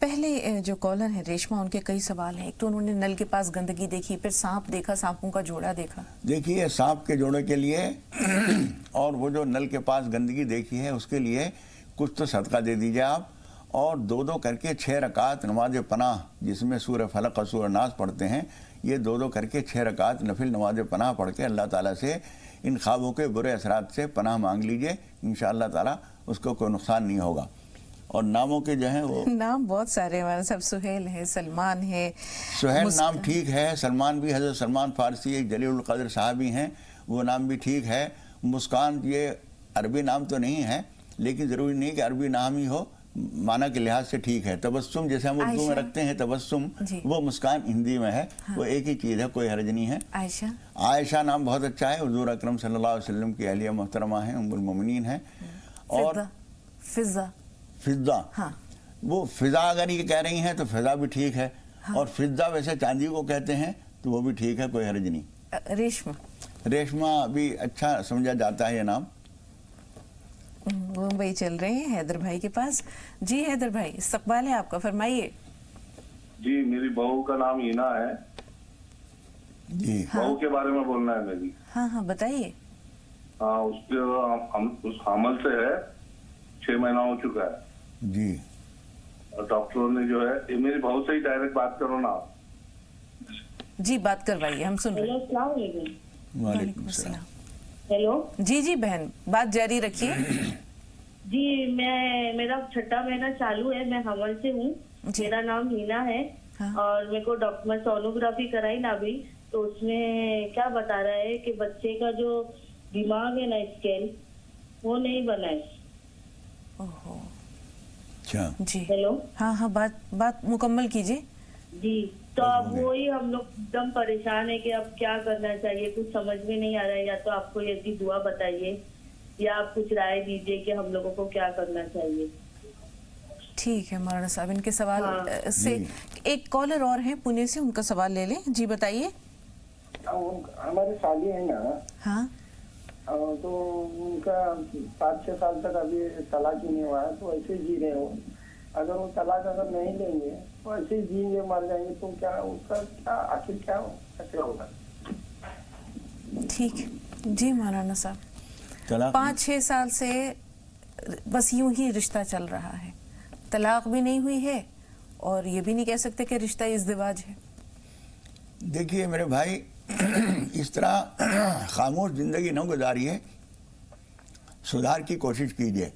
पहले जो कॉलर है रेशमा, उनके कई सवाल हैं। एक तो उन्होंने नल के पास गंदगी देखी, फिर सांप देखा, सांपों का जोड़ा देखा। देखिए, सांप के जोड़े के लिए और वो जो नल के पास गंदगी देखी है उसके लिए कुछ तो सदका दे दीजिए आप। और 2-2 करके 6 रकात नमाज पनाह, जिसमें सूरह फलक और सूरह नास पढ़ते हैं, ये 2-2 करके 6 रकात नफिल नमाज पनाह पढ़ के अल्लाह ताला से इन ख्वाबों के बुरे असरात से पनाह मांग लीजिए। इंशाअल्लाह ताला उसको कोई नुकसान नहीं होगा। और नामों के जो हैं वो नाम बहुत सारे हमारे सब, सुहेल है, सलमान है। सुहेल नाम ठीक है, सलमान भी, हज़रत सलमान फारसी एक जलीलुल क़द्र साहबी हैं, वो नाम भी ठीक है। मुस्कान ये अरबी नाम तो नहीं है, लेकिन ज़रूरी नहीं कि अरबी नाम ही हो, माना के लिहाज से ठीक है। तबस्सुम जैसे हम उर्दू में रखते हैं तबस्सुम, वो मुस्कान हिंदी में है। हाँ। वो एक ही चीज़ है, कोई हर्ज नहीं है। आयशा नाम बहुत अच्छा है, हुज़ूर अकरम सल्लल्लाहु अलैहि वसल्लम की अहलिया मोहतरमा है, उम्मुल मोमिनीन है। और फिज़ा, हाँ, वो फिज़ा अगर ये कह रही हैं तो फिज़ा भी ठीक है। हाँ। और फिज़ा वैसे चांदी को कहते हैं तो वो भी ठीक है, कोई हर्ज नहीं। रेशमा भी अच्छा समझा जाता है ये नाम। मुंबई चल रहे हैं हैदर भाई के पास। जी हैदर भाई, इस्तकबाल है आपका, फरमाइए। जी, मेरी बहू का नाम हीना है जी। हाँ। बहू के बारे में बोलना है मेरी। हाँ हाँ बताइए। हाँ, उसके उस हमल से है, 6 महीना हो चुका है जी। और डॉक्टरों ने जो है, ये मेरी बहू से ही डायरेक्ट बात करो ना आप। जी बात करवाइए, हम सुन रहे हैं। वालेकुम सलाम। हेलो। जी जी बहन, बात जारी रखिए। जी, मेरा 6ठा महीना चालू है, मैं हमल से हूँ, मेरा नाम हीना है। हाँ। और मेरे को मैं सोनोग्राफी कराई ना अभी, तो उसमें क्या बता रहा है कि बच्चे का जो दिमाग है ना स्केल, वो नहीं बना है। ओहो, अच्छा जी। हेलो। हाँ हाँ, बात मुकम्मल कीजिए। जी, तो अब वही हम लोग एकदम परेशान है कि अब क्या करना चाहिए, कुछ समझ में नहीं आ रहा है। या तो आपको यदि दुआ बताइए या आप कुछ राय दीजिए कि हम लोगों को क्या करना चाहिए। ठीक है मौलाना साहब, इनके सवाल हाँ। से एक कॉलर और हैं पुणे से, उनका सवाल ले लें। जी बताइए। हमारे साली है ना, हाँ, तो उनका 5-6 साल तक अभी तलाक ही नहीं हुआ है, तो ऐसे जी रहे हो। अगर वो तलाक अगर नहीं लेंगे तो ऐसे ही जीएंगे, मर जाएंगे, तो क्या उसका क्या आखिर क्या होगा? ठीक जी मौलाना साहब, 5-6 साल से बस यूं ही रिश्ता चल रहा है, तलाक भी नहीं हुई है और ये भी नहीं कह सकते कि रिश्ता इज़्दिवाज है। देखिए मेरे भाई, इस तरह खामोश जिंदगी न गुजारिए, सुधार की कोशिश कीजिए।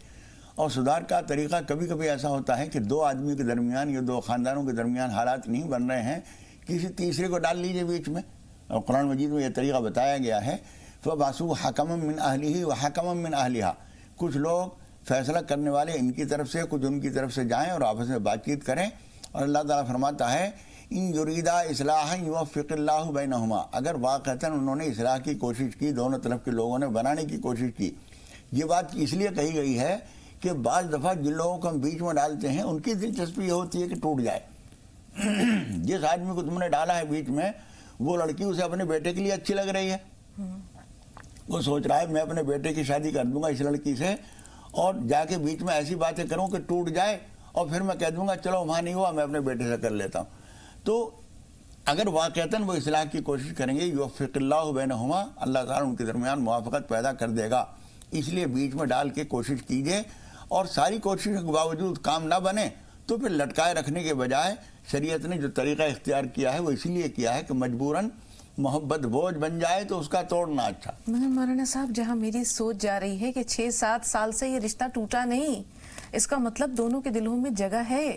और सुधार का तरीका कभी कभी ऐसा होता है कि 2 आदमी के दरमियान या 2 ख़ानदानों के दरमियान हालात नहीं बन रहे हैं, किसी तीसरे को डाल लीजिए बीच में। और कुरान मजीद में यह तरीका बताया गया है, फ़बासू हकमम मिन अहलिही व हकमम मिन अहलिहा। कुछ लोग फैसला करने वाले इनकी तरफ से, कुछ उनकी तरफ से जाएं और आपस में बातचीत करें। और अल्लाह ताला फरमाता है, इन युरीदा इस्लाहन युवफ़्फ़िक़िल्लाहु बैनहुमा। अगर वाक़अतन उन्होंने इस्लाह की कोशिश की, दोनों तरफ के लोगों ने बनाने की कोशिश की। ये बात इसलिए कही गई है कि बाज़ दफ़ा जिन लोगों को हम बीच में डालते हैं उनकी दिलचस्पी ये होती है कि टूट जाए। जिस आदमी को तुमने डाला है बीच में, वो लड़की उसे अपने बेटे के लिए अच्छी लग रही है, वो सोच रहा है मैं अपने बेटे की शादी कर दूंगा इस लड़की से, और जाके बीच में ऐसी बातें करूं कि टूट जाए, और फिर मैं कह दूंगा चलो वहाँ नहीं हुआ, मैं अपने बेटे से कर लेता हूँ। तो अगर वाक़तन वो इस्लाह की कोशिश करेंगे, युवफ़्फ़िक़ुल्लाहु बैनहुमा, अल्लाह ताला उनके दरमियान मुवाफ़क़त पैदा कर देगा। इसलिए बीच में डाल के कोशिश कीजिए, और सारी कोशिशों के बावजूद काम ना बने तो फिर लटकाए रखने के बजाय शरीयत ने जो तरीक़ा इख्तियार किया है वो इसलिए किया है कि मजबूरन मोहब्बत बोझ बन जाए तो उसका तोड़ना अच्छा। मगर मौलाना साहब, जहाँ मेरी सोच जा रही है कि 6-7 साल से ये रिश्ता टूटा नहीं, इसका मतलब दोनों के दिलों में जगह है,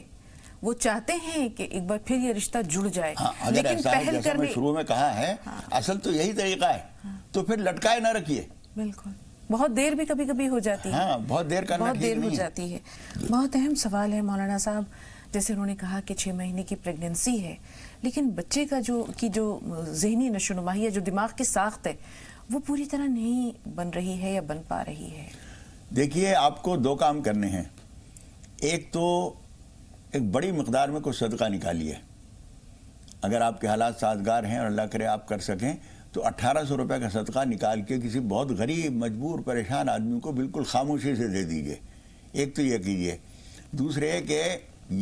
वो चाहते हैं कि एक बार फिर ये रिश्ता जुड़ जाए। हाँ, अगर लेकिन ऐसा है पहल जैसा मैं शुरू में कहा है, असल तो यही तरीका है, तो फिर लटकाए ना रखिए। बिल्कुल, बहुत देर भी कभी कभी हो जाती है। हाँ, बहुत देर करना बहुत ठीक देर हो नहीं है। जाती है। बहुत अहम सवाल है मौलाना साहब, जैसे उन्होंने कहा कि 6 महीने की प्रेगनेंसी है, लेकिन बच्चे का जो ज़हनी नशोनुमा है, जो दिमाग की साख्त है, वो पूरी तरह नहीं बन रही है या बन पा रही है। देखिए, आपको 2 काम करने हैं। एक तो एक बड़ी मकदार में कुछ सदका निकालिए, अगर आपके हालात साजगार हैं और अल्लाह करे आप कर सकें तो 1800 रुपये का सदका निकाल के किसी बहुत गरीब, मजबूर, परेशान आदमी को बिल्कुल खामोशी से दे दीजिए। एक तो ये कीजिए। दूसरे कि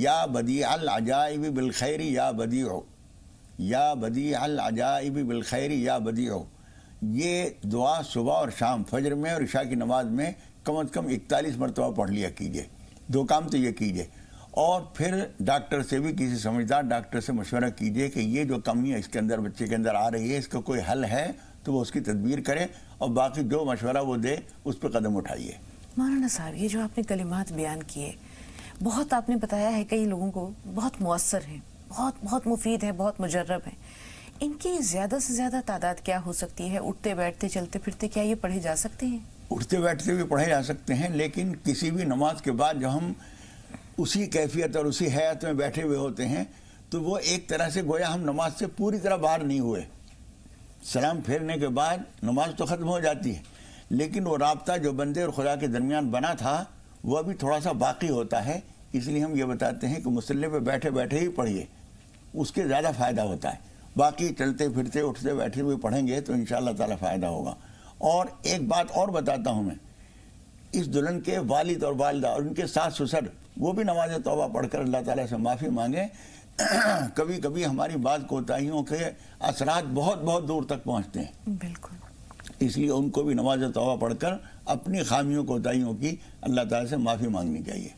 या बदी अल अजाइब बिल खैरी या बदीउ, या बदी अल अजाइब बिल खैरी या बदीउ, ये दुआ सुबह और शाम फजर में और इशा की नमाज में कम से कम 41 मरतबा पढ़ लिया कीजिए। 2 काम तो ये कीजिए, और फिर डॉक्टर से भी, किसी समझदार डॉक्टर से मशवरा कीजिए कि ये जो कमियाँ इसके अंदर, बच्चे के अंदर आ रही है, इसका कोई हल है तो वो उसकी तदबीर करें, और बाकी जो मशवरा वो दे उस पर कदम उठाइए। मौलाना साहब, ये जो आपने कलिमात बयान किए, बहुत आपने बताया है, कई लोगों को बहुत मुअस्सर है, बहुत बहुत मुफीद है, बहुत मुजर्रब है। इनकी ज़्यादा से ज़्यादा तादाद क्या हो सकती है? उठते बैठते चलते फिरते क्या ये पढ़े जा सकते हैं? उठते बैठते भी पढ़े जा सकते हैं, लेकिन किसी भी नमाज के बाद जब हम उसी कैफियत और उसी हयात में बैठे हुए होते हैं तो वो एक तरह से गोया हम नमाज से पूरी तरह बाहर नहीं हुए। सलाम फेरने के बाद नमाज तो ख़त्म हो जाती है, लेकिन वो राब्ता जो बंदे और खुदा के दरमियान बना था वो अभी थोड़ा सा बाकी होता है। इसलिए हम ये बताते हैं कि मुसल्ले पे बैठे बैठे ही पढ़िए, उसके ज़्यादा फ़ायदा होता है। बाकी चलते फिरते उठते बैठे हुए पढ़ेंगे तो इंशाअल्लाह ताला फ़ायदा होगा। और एक बात और बताता हूँ मैं, इस दुल्हन के वालिद और वालिदा और उनके सास ससुर वो भी नमाज तौबा पढ़कर अल्लाह ताला से माफ़ी मांगे। कभी कभी हमारी बात कोताहियों के असरात बहुत बहुत दूर तक पहुँचते हैं। बिल्कुल, इसलिए उनको भी नमाज तौबा पढ़कर अपनी खामियों कोताहियों की अल्लाह ताला से माफ़ी मांगनी चाहिए।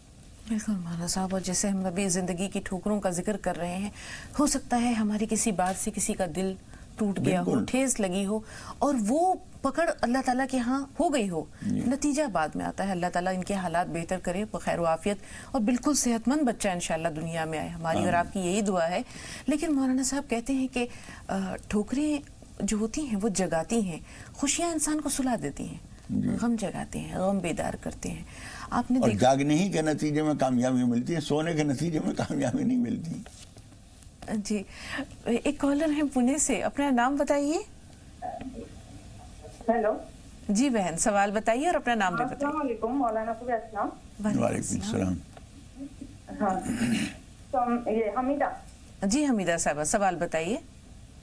बिल्कुल मौलाना साहब, और जैसे हम अभी ज़िंदगी की ठोकरों का जिक्र कर रहे हैं, हो सकता है हमारी किसी बात से किसी का दिल टूट गया हो, ठेस लगी हो, और वो पकड़ अल्लाह ताला के यहाँ हो गई हो, नतीजा बाद में आता है। अल्लाह ताला इनके हालात बेहतर करे, खैर आफियत और बिल्कुल सेहतमंद बच्चा इंशाअल्लाह दुनिया में आए, हमारी और आपकी यही दुआ है। लेकिन मौलाना साहब कहते हैं कि ठोकरें जो होती हैं वो जगाती हैं, खुशियाँ इंसान को सुला देती हैं, गम जगाते हैं, गम बेदार करते हैं। आपने और जागने ही के नतीजे में कामयाबी मिलती है, सोने के नतीजे में कामयाबी नहीं मिलती। जी, एक कॉलर है पुणे से, अपना नाम बताइए। हेलो जी बहन, सवाल बताइए और अपना नाम भी बताइए। अस्सलाम वालेकुम मौलाना को भी अस्सलाम। वालेकुम सलाम। हाँ, तो ये हमीदा जी, हमीदा साहब सवाल बताइए।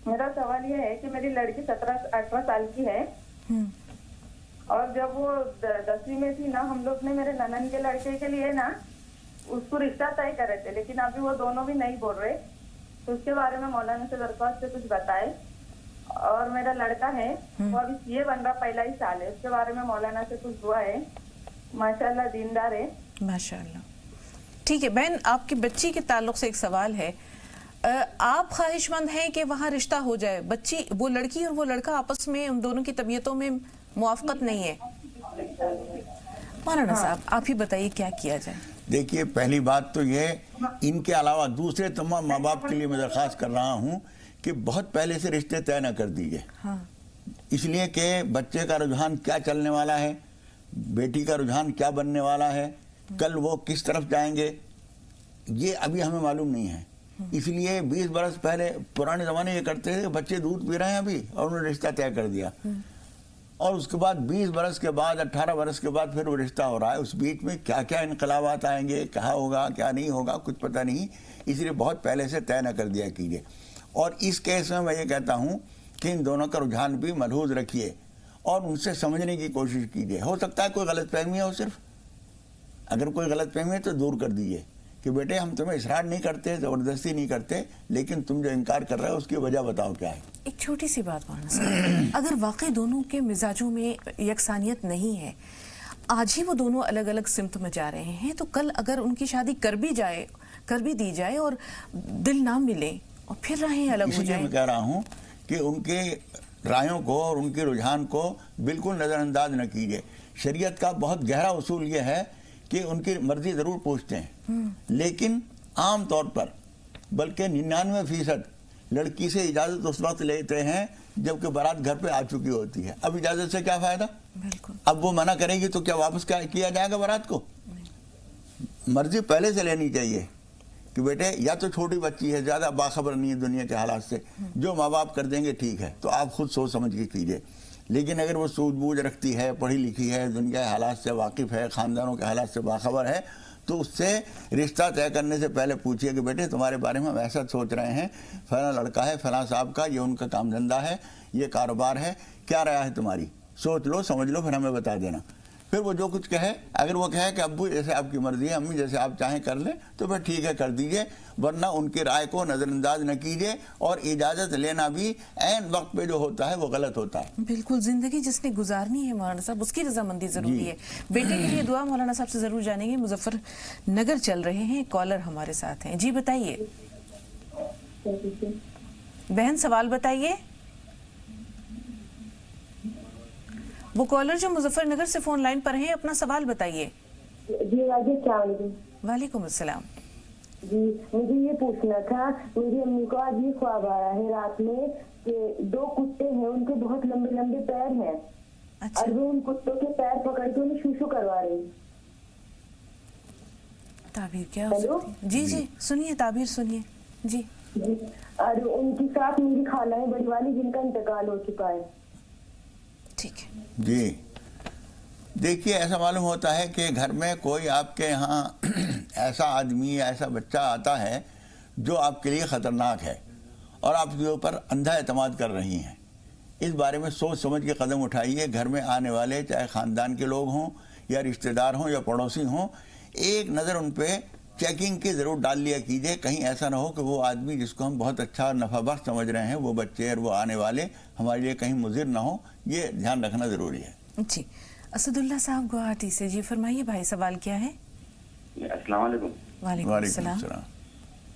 मेरा सवाल ये है कि मेरी लड़की 17-18 साल की है, और जब वो 10वीं में थी ना, हम लोग ने मेरे ननन के लड़के के लिए ना उसको रिश्ता तय करे थे, लेकिन अभी वो दोनों भी नहीं बोल रहे, तो उसके बारे में मौलाना से दरख्वास्त से कुछ बताए। और मेरा लड़का है वो अभी सीए बन रहा, पहला ही साल है, उसके बारे में मौलाना से कुछ दुआ है। माशाल्लाह दीनदार है, माशाल्लाह। ठीक है बहन, आपकी बच्ची के ताल्लुक से एक सवाल है। आप ख्वाहिशमंद हैं कि वहाँ रिश्ता हो जाए, बच्ची, वो लड़की और वो लड़का आपस में, उन दोनों की तबीयतों में मुआफ़क़त नहीं है। मौलाना साहब आप ही बताइए क्या किया जाए। देखिए, पहली बात तो ये, इनके अलावा दूसरे तमाम माँ बाप के लिए मैं दरख्वास्त कर रहा हूँ कि बहुत पहले से रिश्ते तय न कर दीजिए। हाँ। इसलिए कि बच्चे का रुझान क्या चलने वाला है, बेटी का रुझान क्या बनने वाला है, कल वो किस तरफ जाएंगे, ये अभी हमें मालूम नहीं है। इसलिए 20 बरस पहले पुराने ज़माने ये करते थे कि बच्चे दूध पी रहे हैं अभी, और उन्होंने रिश्ता तय कर दिया, और उसके बाद 20 बरस के बाद, 18 बरस के बाद फिर वो रिश्ता हो रहा है। उस बीच में क्या क्या इनकलाबात आएंगे, क्या होगा क्या नहीं होगा, कुछ पता नहीं। इसलिए बहुत पहले से तय न कर दिया कीजिए। और इस केस में मैं ये कहता हूँ कि इन दोनों का रुझान भी मलहूज रखिए और उनसे समझने की कोशिश कीजिए। हो सकता है कोई गलतफहमी हो, सिर्फ अगर कोई गलतफहमी है तो दूर कर दीजिए, کہ بیٹے ہم تمہیں اصرار نہیں کرتے, زبردستی نہیں کرتے, لیکن تم جو انکار کر رہے ہو اس کی وجہ بتاؤ کیا ہے. ایک چھوٹی سی بات مولانا صاحب, اگر واقعی دونوں کے مزاجوں میں یکسانیت نہیں ہے, آج ہی وہ دونوں الگ الگ سمت میں جا رہے ہیں, تو کل اگر ان کی شادی کر بھی دی جائے اور دل نہ ملے اور پھر راہیں الگ ہو جائیں. میں کہہ رہا ہوں کہ ان کے رائےوں کو اور ان کے رجحان کو بالکل نظر انداز نہ کیجیے. شریعت کا بہت گہرا اصول یہ ہے کہ ان کی مرضی ضرور پوچھتے ہیں, لیکن عام طور پر بلکہ 99% لڑکی سے اجازت اس وقت لیتے ہیں جب کہ بارات گھر پہ آ چکی ہوتی ہے. اب اجازت سے کیا فائدہ؟ بالکل. اب وہ منع کرے گی تو کیا واپس کیا جائے گا بارات کو؟ مرضی پہلے سے لینی چاہیے کہ بیٹے یا تو چھوٹی بچی ہے, زیادہ باخبر نہیں ہے دنیا کے حالات سے, جو ماں باپ کر دیں گے ٹھیک ہے, تو آپ خود سوچ سمجھ کے کیجیے. لیکن اگر وہ سوجھ بوجھ رکھتی ہے, پڑھی لکھی ہے, دنیا کے حالات سے واقف ہے, خاندانوں کے حالات سے باخبر ہے, تو اس سے رشتہ طے کرنے سے پہلے پوچھیے کہ بیٹے تمہارے بارے میں ہم ایسا سوچ رہے ہیں, فلاں لڑکا ہے, فلاں صاحب کا, یہ ان کا کام دھندہ ہے, یہ کاروبار ہے, کیا رائے ہے تمہاری؟ سوچ لو, سمجھ لو, پھر ہمیں بتا دینا. پھر وہ جو کچھ کہے, اگر وہ کہے کہ ابو جیسے آپ کی مرضی ہے, امی جیسے آپ چاہیں کر لیں, تو پھر ٹھیک ہے کر دیجئے, ورنہ ان کی رائے کو نظر انداز نہ کیجئے. اور اجازت لینا بھی عین وقت پہ جو ہوتا ہے وہ غلط ہوتا ہے. بالکل. زندگی جس نے گزارنی ہے مولانا صاحب, اس کی رضامندی ضروری ہے. بیٹے کے لیے دعا مولانا صاحب سے ضرور جانیں گے. مظفر نگر چل رہے ہیں, کالر ہمارے ساتھ ہیں. جی بتائیے بہن, سوال بتائیے. وہ کالر جو مظفر نگر سے فون لائن پر ہیں, اپنا سوال بتائیے. جی السلام علیکم. وعلیکم السلام. جی مجھے یہ پوچھنا تھا, میری امی کو آج یہ خواب آیا ہے رات میں کہ 2 کتے ہیں, ان کے بہت لمبے لمبے پیر ہیں, اور وہ ان کتوں کے پیر پکڑ کے انہیں شوشو کروا رہے ہیں. تعبیر کیا ہو سکتی ہے؟ جی جی سنیے, تعبیر سنیے. جی اور ان کی ساتھ میری خالہ ہے بڑی والی, جن کا انتقال ہو چکا ہے. ٹھیک ہے. جی دیکھیے, ایسا معلوم ہوتا ہے کہ گھر میں کوئی آپ کے یہاں ایسا آدمی, ایسا بچہ آتا ہے جو آپ کے لیے خطرناک ہے, اور آپ کے اوپر اندھا اعتماد کر رہی ہیں. اس بارے میں سوچ سمجھ کے قدم اٹھائیے. گھر میں آنے والے چاہے خاندان کے لوگ ہوں یا رشتہ دار ہوں یا پڑوسی ہوں, ایک نظر ان پہ چیکنگ کی ضرور ڈال لیا کیجیے. کہیں ایسا نہ ہو کہ وہ آدمی جس کو ہم بہت اچھا نفع بخش سمجھ رہے ہیں, وہ بچے اور وہ آنے والے ہمارے لیے کہیں مضر نہ ہو. یہ دھیان رکھنا ضروری ہے. جی اسد اللہ صاحب گوہاٹی سے. جی فرمائیے بھائی, سوال کیا ہے؟ السلام علیکم. وعلیکم السلام.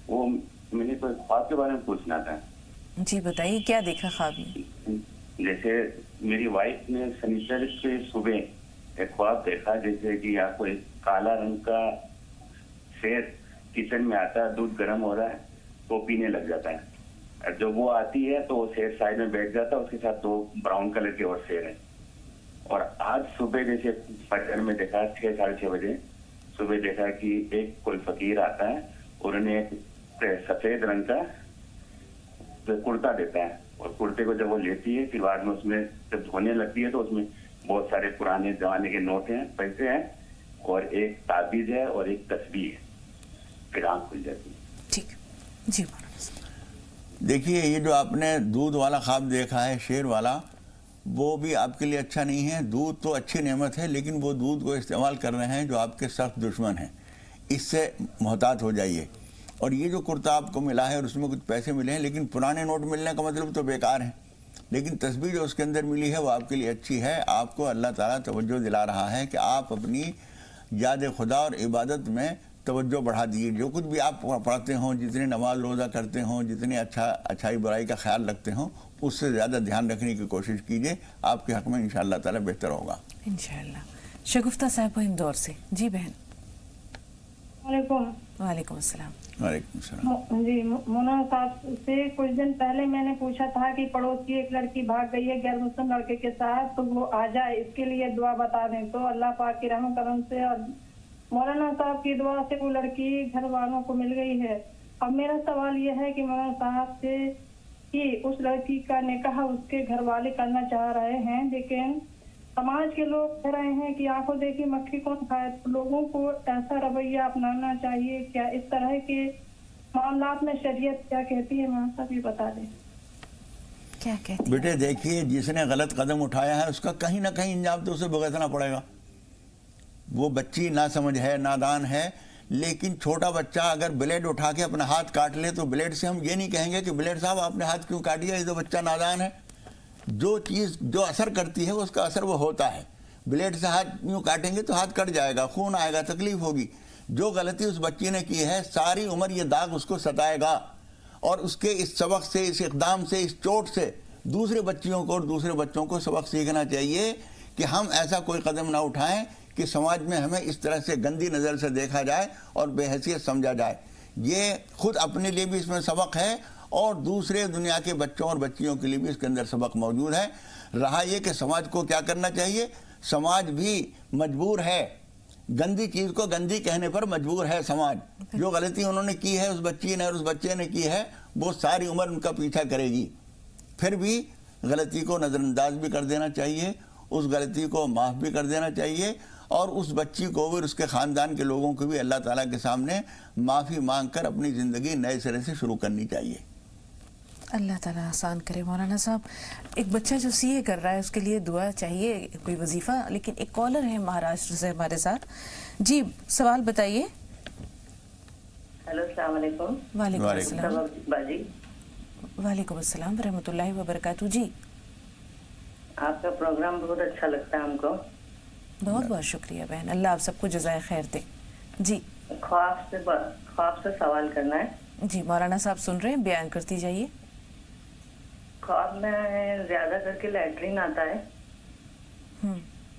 وہ میں نے خواب کے بارے میں پوچھنا تھا. جی بتائیے, کیا دیکھا خواب میں؟ جیسے میری وائف نے سنیچر کے صبح ایک خواب دیکھا, جیسے کہ آپ کو ایک کالا رنگ کا شیر کچن میں آتا ہے, دودھ گرم ہو رہا ہے تو پینے لگ جاتا ہے. جب وہ آتی ہے تو وہ شیر سائڈ میں بیٹھ جاتا ہے, اس کے ساتھ 2 براؤن کلر کے اور شیر ہیں. اور آج صبح جیسے فجر میں دیکھا 6-6:30 بجے صبح دیکھا کہ ایک کوئی فقیر آتا ہے اور انہیں ایک سفید رنگ کا کرتا دیتا ہے, اور کرتے کو جب وہ لیتی ہے پھر بعد میں اس میں جب دھونے لگتی ہے تو اس میں بہت سارے پرانے زمانے کے نوٹ ہیں, پیسے ہیں, اور ایک تعبیذ ہے اور ایک تسبیح ہے. پھر آنکھ کھل جاتی ہے. ٹھیک. جی دیکھیے, یہ جو آپ نے دودھ والا خواب دیکھا ہے, شیر والا, وہ بھی آپ کے لیے اچھا نہیں ہے. دودھ تو اچھی نعمت ہے, لیکن وہ دودھ کو استعمال کر رہے ہیں جو آپ کے سخت دشمن ہیں. اس سے محتاط ہو جائیے. اور یہ جو کرتا آپ کو ملا ہے اور اس میں کچھ پیسے ملے ہیں, لیکن پرانے نوٹ ملنے کا مطلب تو بیکار ہیں. لیکن تسبیح جو اس کے اندر ملی ہے وہ آپ کے لیے اچھی ہے. آپ کو اللہ تعالیٰ توجہ دلا رہا ہے کہ آپ اپنی یاد خدا اور عبادت میں توجہ بڑھا دیجیے. جو کچھ بھی آپ پڑھتے ہوں, جتنے نماز روزہ کرتے ہوں, جتنے اچھائی برائی کا خیال رکھتے ہوں, اس سے زیادہ دھیان رکھنے کی کوشش کیجیے. آپ کے حق میں انشاءاللہ تعالیٰ بہتر ہوگا انشاءاللہ. شگفتہ صاحب اندور سے. جی بہن. وعلیکم السلام. وعلیکم السلام. جی مولانا صاحب سے کچھ دن پہلے میں نے پوچھا تھا کہ پڑوس کی ایک لڑکی بھاگ گئی ہے غیر مسلم لڑکے کے ساتھ, تو وہ آ جائے, اس کے لیے دعا بتا دیں. تو اللہ پاک کی رحم کرم سے اور مولانا صاحب کی دعا سے وہ لڑکی گھر والوں کو مل گئی ہے. اب میرا سوال یہ ہے کہ مولانا صاحب سے کہ اس لڑکی کا نکاح اس کے گھر والے کرنا چاہ رہے ہیں, لیکن سماج کے لوگ کہہ رہے ہیں کہ آنکھوں دیکھی مکھی کون کھائے. لوگوں کو ایسا رویہ اپنانا چاہیے کیا؟ اس طرح کے معاملات میں شریعت کیا کہتی ہے؟ مولانا صاحب یہ بتا دیں. کیا کہتی ہے؟ بیٹے دیکھیے, جس نے غلط قدم اٹھایا ہے اس کا کہیں نہ کہیں انجام تو اسے بھگتنا پڑے گا. وہ بچی نہ سمجھ ہے, نادان ہے, لیکن چھوٹا بچہ اگر بلیڈ اٹھا کے اپنا ہاتھ کاٹ لے تو بلیڈ سے ہم یہ نہیں کہیں گے کہ بلیڈ صاحب آپ نے ہاتھ کیوں کاٹ دیا، یہ تو بچہ نادان ہے. جو چیز جو اثر کرتی ہے اس کا اثر وہ ہوتا ہے. بلیڈ سے ہاتھ یوں کاٹیں گے تو ہاتھ کٹ جائے گا، خون آئے گا، تکلیف ہوگی. جو غلطی اس بچی نے کی ہے ساری عمر یہ داغ اس کو ستائے گا، اور اس کے اس سبق سے، اس اقدام سے، اس چوٹ سے دوسرے بچیوں کو اور دوسرے بچوں کو سبق سیکھنا چاہیے کہ ہم ایسا کوئی قدم نہ اٹھائیں کہ سماج میں ہمیں اس طرح سے گندی نظر سے دیکھا جائے اور بے حیثیت سمجھا جائے. یہ خود اپنے لیے بھی اس میں سبق ہے اور دوسرے دنیا کے بچوں اور بچیوں کے لیے بھی اس کے اندر سبق موجود ہے. رہا یہ کہ سماج کو کیا کرنا چاہیے، سماج بھی مجبور ہے، گندی چیز کو گندی کہنے پر مجبور ہے سماج. جو غلطی انہوں نے کی ہے اس بچی نے اور اس بچے نے کی ہے وہ ساری عمر ان کا پیچھا کرے گی. پھر بھی غلطی کو نظر انداز بھی کر دینا چاہیے، اس غلطی کو معاف بھی کر دینا چاہیے، اور اس بچی کو بھی اور اس کے خاندان کے لوگوں کو بھی اللہ تعالیٰ کے سامنے معافی مانگ کر اپنی زندگی نئے سرے سے شروع کرنی چاہیے. اللہ تعالیٰ آسان کرے. مولانا صاحب، ایک بچہ جو سی اے کر رہا ہے اس کے لیے دعا چاہیے، کوئی وظیفہ، لیکن ایک کالر ہے مہاراشٹر سے ہمارے ساتھ. جی سوال بتائیے. ہیلو، السلام علیکم. وعلیکم السلام. باجی. وعلیکم السلام ورحمۃ اللہ وبرکاتہ. جی آپ کا پروگرام بہت اچھا لگتا ہے ہم کو. بہت بہت شکریہ بہن، اللہ آپ سب کو جزائے خیر دے. جی خواب سے سوال کرنا ہے. جی مولانا صاحب سن رہے ہیں، بیان کرتی جائیے. خواب میں زیادہ کر کے لیٹرین آتا ہے،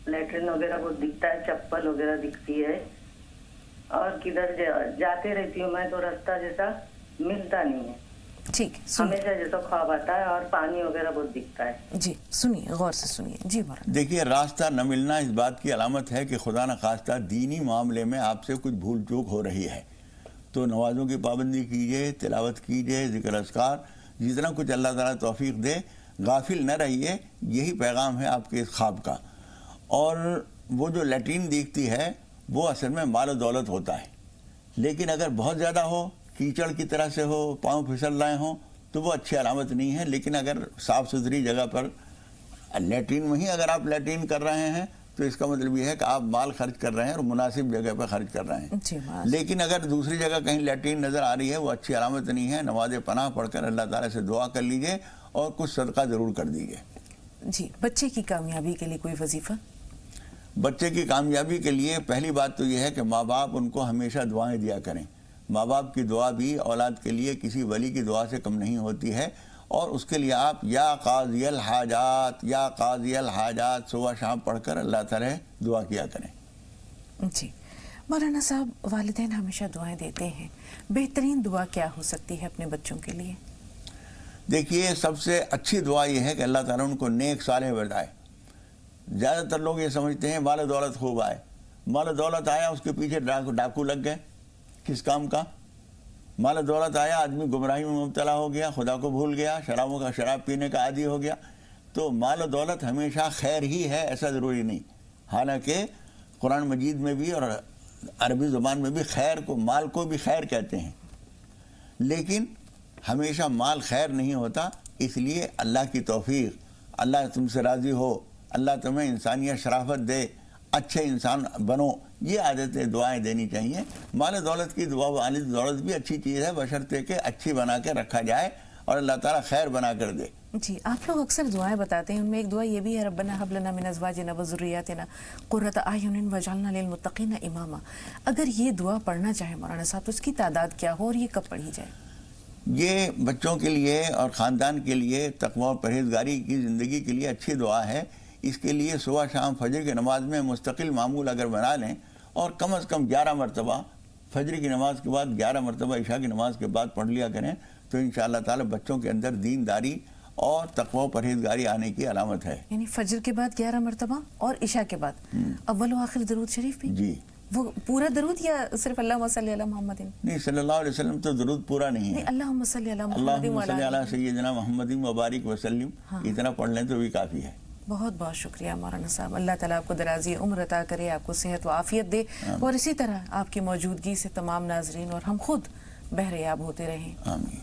لیٹرین وغیرہ بہت دکھتا ہے، چپل وغیرہ دکھتی ہے، اور کدھر جاتے رہتی ہوں میں تو راستہ جیسا ملتا نہیں ہے. ٹھیک، ہمیشہ جیسا خواب آتا ہے، اور پانی وغیرہ بہت دکھتا ہے. جی سنیے، غور سے سنیے. جی مولانا. دیکھیے، راستہ نہ ملنا اس بات کی علامت ہے کہ خدا نخواستہ دینی معاملے میں آپ سے کچھ بھول چوک ہو رہی ہے. تو نمازوں کی پابندی کیجئے، تلاوت کیجئے، ذکر اذکار، جتنا کچھ اللہ تعالیٰ توفیق دے، غافل نہ رہیے. یہی پیغام ہے آپ کے اس خواب کا. اور وہ جو لیٹرین دیکھتی ہے وہ اصل میں مال و دولت ہوتا ہے، لیکن اگر بہت زیادہ ہو، کیچڑ کی طرح سے ہو، پاؤں پھسل رہے ہوں تو وہ اچھی علامت نہیں ہے. لیکن اگر صاف ستھری جگہ پر لیٹرین میں ہی اگر آپ لیٹرین کر رہے ہیں تو اس کا مطلب یہ ہے کہ آپ مال خرچ کر رہے ہیں اور مناسب جگہ پہ خرچ کر رہے ہیں. لیکن اگر دوسری جگہ کہیں لیٹرین نظر آ رہی ہے وہ اچھی علامت نہیں ہے. نماز پناہ پڑھ کر اللہ تعالیٰ سے دعا کر لیجئے اور کچھ صدقہ ضرور کر دیجئے. جی بچے کی کامیابی کے لیے کوئی وظیفہ؟ بچے کی کامیابی کے لیے پہلی بات تو یہ ہے کہ ماں باپ ان کو ہمیشہ دعائیں دیا کریں. ماں باپ کی دعا بھی اولاد کے لیے کسی ولی کی دعا سے کم نہیں ہوتی ہے. اور اس کے لیے آپ یا قاضی الحاجات یا قاضی الحاجات صبح شام پڑھ کر اللہ تعالیٰ دعا کیا کریں. جی مولانا صاحب، والدین ہمیشہ دعائیں دیتے ہیں، بہترین دعا کیا ہو سکتی ہے اپنے بچوں کے لیے؟ دیکھیے، سب سے اچھی دعا یہ ہے کہ اللہ تعالیٰ ان کو نیک صالح بنائے. زیادہ تر لوگ یہ سمجھتے ہیں مال و دولت خوب آئے، مال و دولت آیا اس کے پیچھے ڈاکو لگ گئے. کس کام کا؟ مال و دولت آیا، آدمی گمراہی میں مبتلا ہو گیا، خدا کو بھول گیا، شراب پینے کا عادی ہو گیا. تو مال و دولت ہمیشہ خیر ہی ہے ایسا ضروری نہیں. حالانکہ قرآن مجید میں بھی اور عربی زبان میں بھی خیر کو، مال کو بھی خیر کہتے ہیں، لیکن ہمیشہ مال خیر نہیں ہوتا. اس لیے اللہ کی توفیق، اللہ تم سے راضی ہو، اللہ تمہیں انسانیت شرافت دے، اچھے انسان بنو، یہ عادتیں دعائیں دینی چاہیے. مال دولت کی دعا، مال دولت بھی اچھی چیز ہے بشرطے کہ اچھی بنا کے رکھا جائے اور اللہ تعالیٰ خیر بنا کر دے. جی آپ لوگ اکثر دعائیں بتاتے ہیں، ان میں ایک دعا یہ بھی ہے، ربنا ھب لنا من ازواجنا وذریاتنا قرۃ اعین واجعلنا للمتقین اماما. اگر یہ دعا پڑھنا چاہے مولانا صاحب تو اس کی تعداد کیا ہو اور یہ کب پڑھی جائے؟ یہ بچوں کے لیے اور خاندان کے لیے تقوی اور پرہیزگاری کی زندگی کے لیے اچھی دعا ہے. اس کے لیے صبح شام فجر کی نماز میں مستقل معمول اگر بنا لیں اور کم از کم 11 مرتبہ فجر کی نماز کے بعد 11 مرتبہ عشاء کی نماز کے بعد پڑھ لیا کریں تو انشاءاللہ تعالی بچوں کے اندر دینداری اور تقوی و پرہیزگاری آنے کی علامت ہے. یعنی فجر کے بعد 11 مرتبہ اور عشاء کے بعد اول و آخر درود شریف بھی؟ جی. وہ پورا درود یا صرف اللہم صلی علی محمد؟ نہیں، صلی اللہ علیہ وسلم تو درود پورا نہیں ہے. اللہم صلی علی محمد، اللہم صلی علی سیدنا محمد وبارک وسلم، اتنا پڑھ لیں تو بھی کافی ہے. بہت بہت شکریہ مولانا صاحب، اللہ تعالیٰ آپ کو درازی عمر عطا کرے، آپ کو صحت و عافیت دے، اور اسی طرح آپ کی موجودگی سے تمام ناظرین اور ہم خود بہریاب ہوتے رہیں.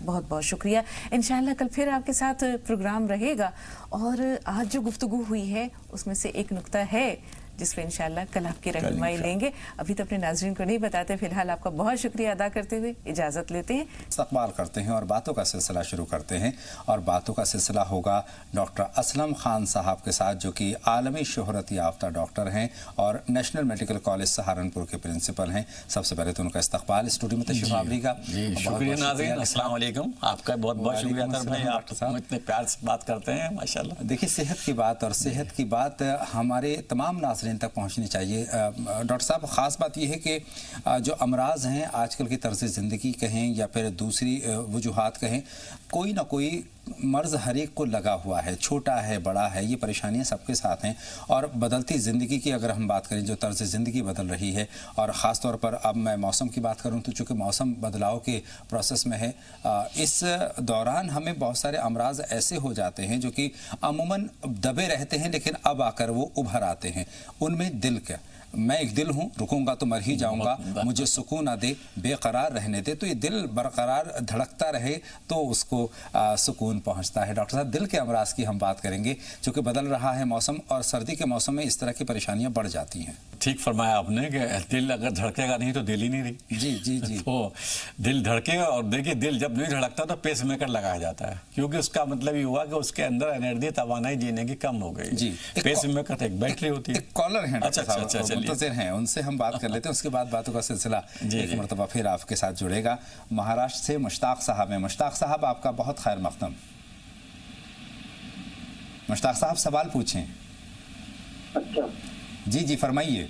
بہت بہت شکریہ. انشاءاللہ کل پھر آپ کے ساتھ پروگرام رہے گا. اور آج جو گفتگو ہوئی ہے اس میں سے ایک نقطہ ہے जिस पे इंशाल्लाह कल आपकी रहनुमाई लेंगे। अभी तो अपने नाज़रीन को नहीं बताते, फिलहाल आपका बहुत शुक्रिया अदा करते हुए इजाज़त लेते हैं। इस्तक़बाल करते हैं और बातों का सिलसिला शुरू करते हैं, और बातों का सिलसिला होगा डॉक्टर असलम खान साहब के साथ, जो कि आलमी शोहरत याफ्ता डॉक्टर हैं और नेशनल मेडिकल कॉलेज सहारनपुर के प्रिंसिपल हैं। सबसे पहले तो उनका इस्तक़बाल स्टूडियो में तशरीफ़ आवरीगा। शुक्रिया नाज़रीन, अस्सलाम वालेकुम। आपका बहुत बहुत शुक्रिया भाई, आप इतने प्यार से बात करते हैं माशाल्लाह। देखिए, सेहत की बात और सेहत की बात हमारे तमाम नाज़रीन तक पहुंचनी चाहिए। डॉक्टर साहब, ख़ास बात यह है कि जो अमराज हैं आजकल की तर्ज़ ज़िंदगी कहें या फिर दूसरी वजूहात कहें, कोई ना कोई मर्ज़ हर एक को लगा हुआ है, छोटा है बड़ा है, ये परेशानियां सबके साथ हैं। और बदलती ज़िंदगी की अगर हम बात करें, जो तर्ज़ ज़िंदगी बदल रही है, और ख़ास तौर पर अब मैं मौसम की बात करूं तो चूँकि मौसम बदलाव के प्रोसेस में है, इस दौरान हमें बहुत सारे अमराज ऐसे हो जाते हैं जो कि अमूमन दबे रहते हैं, लेकिन अब आकर वो उभर आते हैं। उनमें दिल का, मैं एक दिल हूँ, रुकूंगा तो मर ही जाऊंगा, मुझे सुकून ना दे, बेकरार रहने दे। तो ये दिल बरकरार धड़कता रहे तो उसको सुकून पहुंचता है। डॉक्टर साहब, दिल के अमराज की हम बात करेंगे, चूँकि बदल रहा है मौसम, और सर्दी के मौसम में इस तरह की परेशानियां बढ़ जाती हैं। ठीक फरमाया आपने कि दिल अगर धड़केगा नहीं तो दिल ही नहीं रही। जी जी जी। तो दिल धड़केगा, और देखिए दिल जब नहीं धड़कता तो पेस मेकर लगाया जाता है, क्योंकि उसका मतलब ये हुआ कि उसके अंदर एनर्जी, तवानाई जीने की कम हो गई जी। पेस मेकर एक बैटरी होती है। एक कॉलर है अच्छा, मुंतज़िर हैं, उनसे हम बात कर लेते हैं, उसके बाद बातों का सिलसिला एक मरतबा फिर आपके साथ जुड़ेगा। महाराष्ट्र से मुश्ताक साहब हैं। मुश्ताक साहब, आपका बहुत खैर मक़दम। मुश्ताक साहब, सवाल पूछें। अच्छा जी जी, फरमाइए।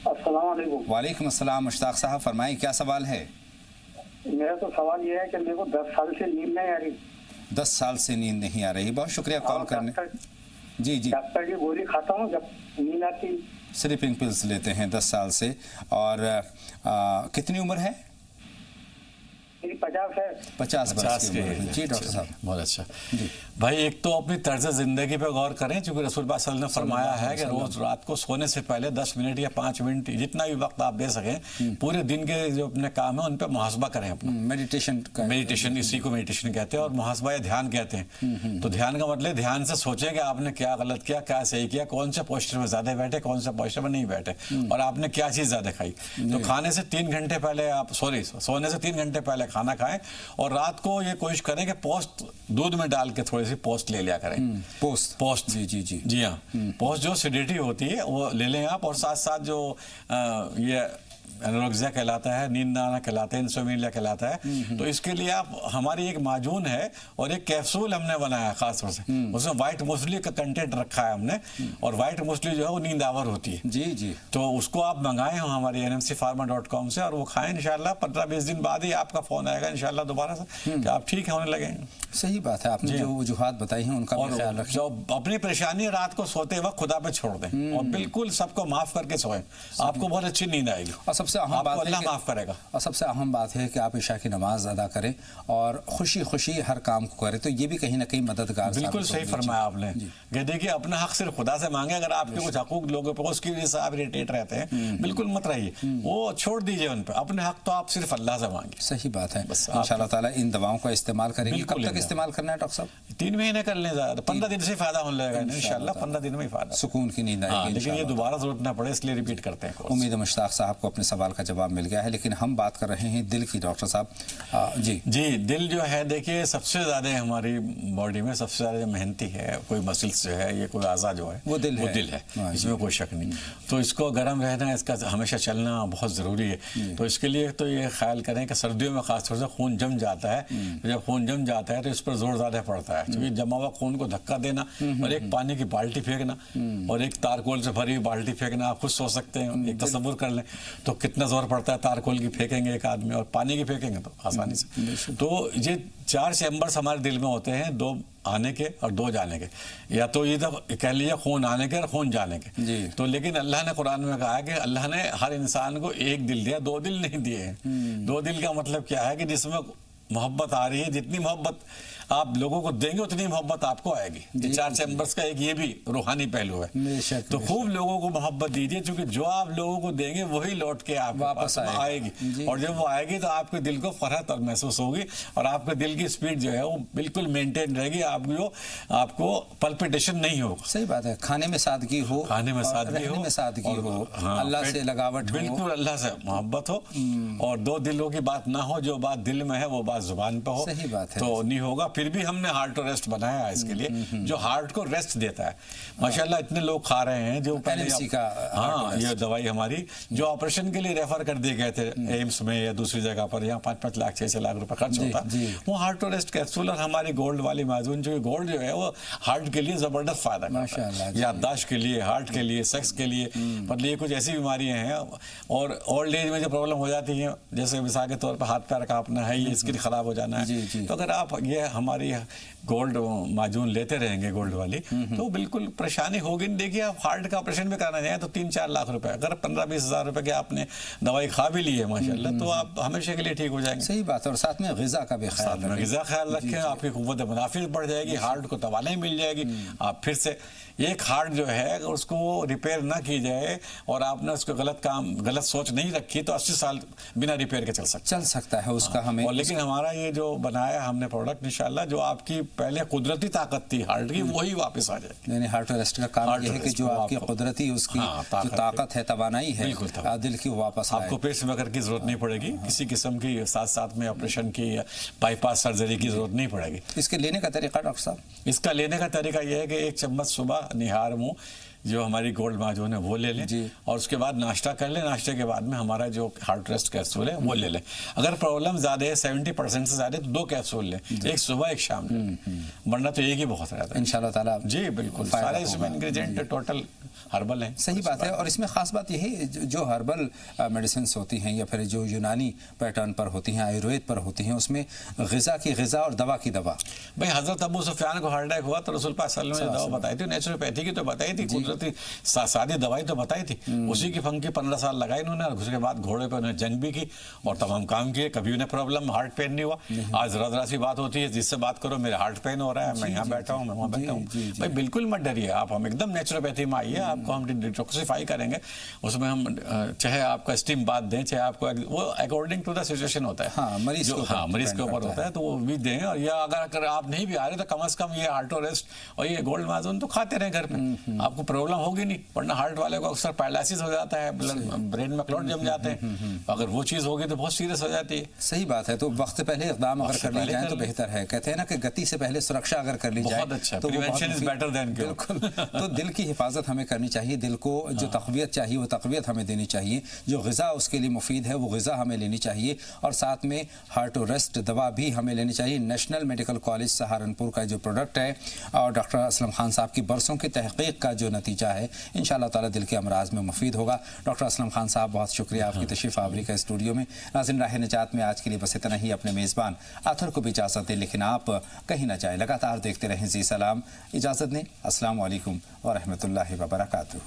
अस्सलाम वालेकुम। वालेकुम अस्सलाम। मुश्ताक साहब फरमाइए, क्या सवाल है? मेरा तो सवाल ये है कि मेरे को 10 साल से नींद नहीं आ रही। 10 साल से नींद नहीं आ रही। बहुत शुक्रिया कॉल करने। जी जी। डॉक्टर की गोली खाता हूँ, जब नींद आती स्लीपिंग पिल्स लेते हैं 10 साल से। और कितनी उम्र है? 50 है। 50 बरस की उम्र है। जी डॉक्टर साहब, बहुत अच्छा जी। भाई, एक तो अपनी तर्ज ज़िंदगी पे गौर करें, क्योंकि रसूल पाक सल्लल्लाहु अलैहि वसल्लम ने फरमाया है कि रोज़ रात को सोने से पहले 10 मिनट या 5 मिनट, जितना भी वक्त आप दे सकें, पूरे दिन के जो अपने काम है उन पे मुहासबा करें अपना। मेडिटेशन, इसी को मेडिटेशन कहते हैं, और मुहासबा या ध्यान कहते हैं। तो ध्यान का मतलब ध्यान से सोचें कि आपने क्या गलत किया, क्या सही किया, कौन से पोस्टर में ज़्यादा बैठे, कौन से पोस्टर में नहीं बैठे, और आपने क्या चीज़ ज़्यादा खाई। तो खाने से 3 घंटे पहले आप सोने से 3 घंटे पहले खाना खाएं, और रात को ये कोशिश करें कि पोस्ट दूध में डाल के थोड़ी सी पोस्ट ले लिया करें। पोस्ट जी जी जी जी हाँ, पोस्ट जो एसिडिटी होती है वो ले लें आप, और साथ साथ जो ये एनोरेक्सिया कहलाता है, नींद ना आना कहलाता है, इंसोम्निया कहलाता है। तो इसके लिए आप, हमारी एक माजून है और एक कैप्सूल हमने बनाया है खास तौर से, उसमें व्हाइट मूसली का कंटेंट रखा है हमने, और व्हाइट मूसली जो है वो नींद आवर होती है। जी जी। तो उसको आप मंगाएं हमारी NMCpharma.com से, और वो खाएं। इंशाल्लाह 15-20 दिन बाद ही आपका फोन आएगा इंशाल्लाह दोबारा से कि आप ठीक होने लगेंगे। सही बात है, आपने जो वजूहात बताई हैं उनका ख्याल रखें। जो अपनी परेशानी रात को सोते वक्त खुदा पे छोड़ दें, और बिल्कुल सबको माफ करके सोएं, आपको बहुत अच्छी नींद आएगी। सबसे अहम बात अल्लाह माफ करेगा। और सबसे अहम बात है कि आप इशा की नमाज अदा करें और खुशी खुशी हर काम को करें, तो ये भी कहीं ना कहीं मददगार। बिल्कुल सही फरमाया आपने कि देखिए, अपना हक सिर्फ खुदा से मांगे। अगर आपके कुछ हकूक लोगों पे उसकी वजह से आप इरिटेट रहते हैं, बिल्कुल मत रहिए, वो छोड़ दीजिए उन पे। अपने हक तो आप सिर्फ अल्लाह से मांगे। सही बात है। इंशाअल्लाह ताला इन दवाओं का इस्तेमाल करेंगे। कब तक इस्तेमाल करना है डॉक्टर साहब? 3 महीने कर लें, 15 दिन से फायदा होने लगेगा इंशाल्लाह। 15 दिन में ही फायदा, सुकून की नींद आएगी। लेकिन ये दोबारा जरूरत ना पड़े, इसलिए रिपीट करते हैं। उम्मीद है मुश्ताक साहब को अपने सवाल का जवाब मिल गया है, लेकिन हम बात कर रहे हैं दिल की। डॉक्टर साहब जी जी, दिल जो है, देखिए सबसे ज्यादा हमारी बॉडी में सबसे ज्यादा मेहनती है, कोई मसल्स जो है, ये कोई आज़ा जो है, वो दिल है, इसमें कोई शक नहीं। तो इसको गर्म रहना, इसका हमेशा चलना बहुत ज़रूरी है। तो इसके लिए तो ये ख्याल करें कि सर्दियों में खासतौर से खून जम जाता है। तो जब खून जम जाता है तो इस पर जोर ज़्यादा पड़ता है, क्योंकि जमा हुआ खून को धक्का देना, और एक पानी की बाल्टी फेंकना, और एक तारकोल से भरी हुई बाल्टी फेंकना। आप खुद सोच सकते हैं, एक तसव्वुर कर लें तो कितना जोर पड़ता है। तारकोल की फेंकेंगे एक आदमी, और पानी की फेंकेंगे तो आसानी से। तो ये 4 चैम्बर्स हमारे दिल में होते हैं, 2 आने के और 2 जाने के, या तो ये तो कह लीजिए खून आने के और खून जाने के। तो लेकिन अल्लाह ने कुरान में कहा कि अल्लाह ने हर इंसान को एक दिल दिया, 2 दिल नहीं दिए हैं। 2 दिल का मतलब क्या है कि जिसमें मोहब्बत आ रही है, जितनी मोहब्बत आप लोगों को देंगे उतनी मोहब्बत आपको आएगी। ये 4 चैम्बर्स का एक ये भी रूहानी पहलू है। तो खूब लोगों को मोहब्बत दीजिए, क्योंकि जो आप लोगों को देंगे वही लौट के आपके वापस आएगी, और जब वो आएगी तो आपके दिल को फरहत और महसूस होगी, और आपके दिल की स्पीड जो है वो बिल्कुल मेंटेन रहेगी, आपको पल्पिटेशन नहीं होगा। सही बात है, खाने में सादगी हो, खाने में सादगी हो, अल्लाह से लगावट हो, बिल्कुल अल्लाह से मोहब्बत हो, और 2 दिलों की बात ना हो, जो बात दिल में है वो बात जुबान पे हो। सही बात है। तो नहीं होगा। फिर भी हमने हार्ट टू रेस्ट बनाया है इसके लिए, जो हार्ट को रेस्ट देता है। माशाल्लाह इतने लोग खा रहे हैं जो पहले ये दवाई हमारी जो ऑपरेशन के लिए रेफर कर दिए गए थे एम्स में या दूसरी जगह पर, यहाँ 5-5 लाख 6-6 लाख रुपए खर्च होता, वो हार्ट टू रेस्ट कैप्सूल और हमारी गोल्ड वाली माजून, जो गोल्ड जो है वो हार्ट के लिए जबरदस्त फायदा करता है, याददाश्त के लिए, हार्ट के लिए, सेक्स के लिए। मतलब ये कुछ ऐसी बीमारियां हैं, और ओल्ड एज में जो प्रॉब्लम हो जाती है, जैसे मिसाल के तौर पर हाथ पैर कांपना है, ये स्किन खराब हो जाना है, तो अगर आप ये हमारी गोल्ड माजून लेते रहेंगे गोल्ड वाली, तो बिल्कुल परेशानी होगी नहीं। देखिए आप हार्ट का ऑपरेशन भी कराना चाहें तो 3-4 लाख रुपए, अगर 15-20 हज़ार रुपए के आपने दवाई खा भी ली है माशाल्लाह, तो आप हमेशा के लिए ठीक हो जाएंगे। सही बात है। और साथ में ग़िज़ा का भी ख्याल रखें, आपकी कुव्वत मुनाफिज बढ़ जाएगी, हार्ट को तवानाई मिल जाएगी। आप फिर से एक हार्ट जो है अगर उसको रिपेयर ना की जाए और आपने उसको गलत सोच नहीं रखी, तो 80 साल बिना रिपेयर के चल सकता है उसका हमें। और लेकिन हमारा ये जो बनाया हमने प्रोडक्ट, इंशाल्लाह जो आपकी पहले कुदरती ताकत थी हार्ट की, वही वापस आ जाए। यानी हार्ट रेस्ट का काम ये है कि जो आपकी कुदरती उसकी जो ताकत है, तवानाई है, दिल की वापस आए। आपको पेस मेकर की जरूरत नहीं पड़ेगी, किसी किस्म की साथ में ऑपरेशन की या बाईपास सर्जरी की जरूरत नहीं पड़ेगी। इसके लेने का तरीका डॉक्टर साहब? इसका लेने का तरीका यह है कि 1 चम्मच सुबह निहार मुंह जो हमारी गोल्ड माजून है वो ले लें, और उसके बाद नाश्ता कर लें। नाश्ते के बाद में हमारा जो हार्ट रेस्ट कैप्सूल है वो ले लें। अगर प्रॉब्लम ज़्यादा है, 70% से ज़्यादा, तो 2 कैप्सूल लें, एक सुबह एक शाम लें, वरना तो एक ही बहुत रहता है इंशाल्लाह ताला। जी बिल्कुल, सारे इसमें इंग्रेडिएंट टोटल हर्बल हैं। सही बात है। और इसमें ख़ास बात यह है, जो हर्बल मेडिसिन होती हैं या फिर जो यूनानी पैटर्न पर होती हैं, आयुर्वेद पर होती हैं, उसमें ग़िज़ा की ग़िज़ा और दवा की दवा। भाई हज़रत अबू सुफियान को हार्ट अटैक हुआ तो रसूल पाक सल्लल्लाहु अलैहि वसल्लम ने दवा बताई थी, नेचुरोपैथी की तो बताई थी, सादी दवाई तो बताई थी, उसी की फंकी 15 साल लगाई इन्होंने, और उसके बाद घोड़े पे उन्होंने जंग भी की और तमाम काम किए, कभी उन्हें प्रॉब्लम हार्ट पेन नहीं हुआ। आज जरा सी बात होती है, जिससे बात करो मेरे हार्ट पेन हो रहा है, मैं यहाँ बैठा हूँ, मैं वहाँ बैठा हूँ। भाई बिल्कुल मत डरिए आप, हम एकदम नेचुरोपैथी में आइए, आपको हम डिटॉक्सिफाई करेंगे। उसमें हम चाहे आपका स्टीम बात दें, चाहे आपको वो अकॉर्डिंग टू द सिचुएशन होता है, मरीज के ऊपर होता है, तो वो भी दें। और या अगर आप नहीं भी आ रहे तो कम से कम ये हार्ट रेस्ट और ये गोल्ड माजून तो खाते रहें घर पे, आपको प्रॉब्लम होगी नहीं। वरना हार्ट वाले को अक्सर पैरालिसिस हो जाता है, ब्रेन में क्लॉट जम जाते हैं, अगर वो चीज़ होगी तो बहुत सीरियस हो जाती है। सही बात है। तो वक्त से पहले इक़दाम अगर कर ली जाए तो बेहतर है। कहते हैं ना कि गति से पहले सुरक्षा अगर कर ली जाए तो prevention is better than cure. बिल्कुल। तो दिल की हिफाजत हमें करनी चाहिए, दिल को जो तक़वियत चाहिए वो तक़वियत हमें देनी चाहिए, जो ग़िज़ा उसके लिए मुफीद है वो ग़िज़ा हमें लेनी चाहिए, और साथ में हार्ट रेस्ट दवा भी हमें लेनी चाहिए। नेशनल मेडिकल कॉलेज सहारनपुर का जो प्रोडक्ट है और डॉक्टर असलम खान साहब की बरसों की तहक़ीक़ का जो नतीजा है, इंशाअल्लाह ताला दिल के अमराज में मुफीद होगा। डॉक्टर असलम खान साहब बहुत शुक्रिया आपकी तशरीफ़ आवरी का स्टूडियो में। नाज़रीन, राह निजात में आज के लिए बस इतना ही। अपने मेज़बान आथर को भी इजाज़त दें, लेकिन आप कहीं ना जाए, लगातार देखते रहें जी सलाम। इजाज़त दें। अस्सलाम वालेकुम व रहमतुल्लाहि व बरकातुहू।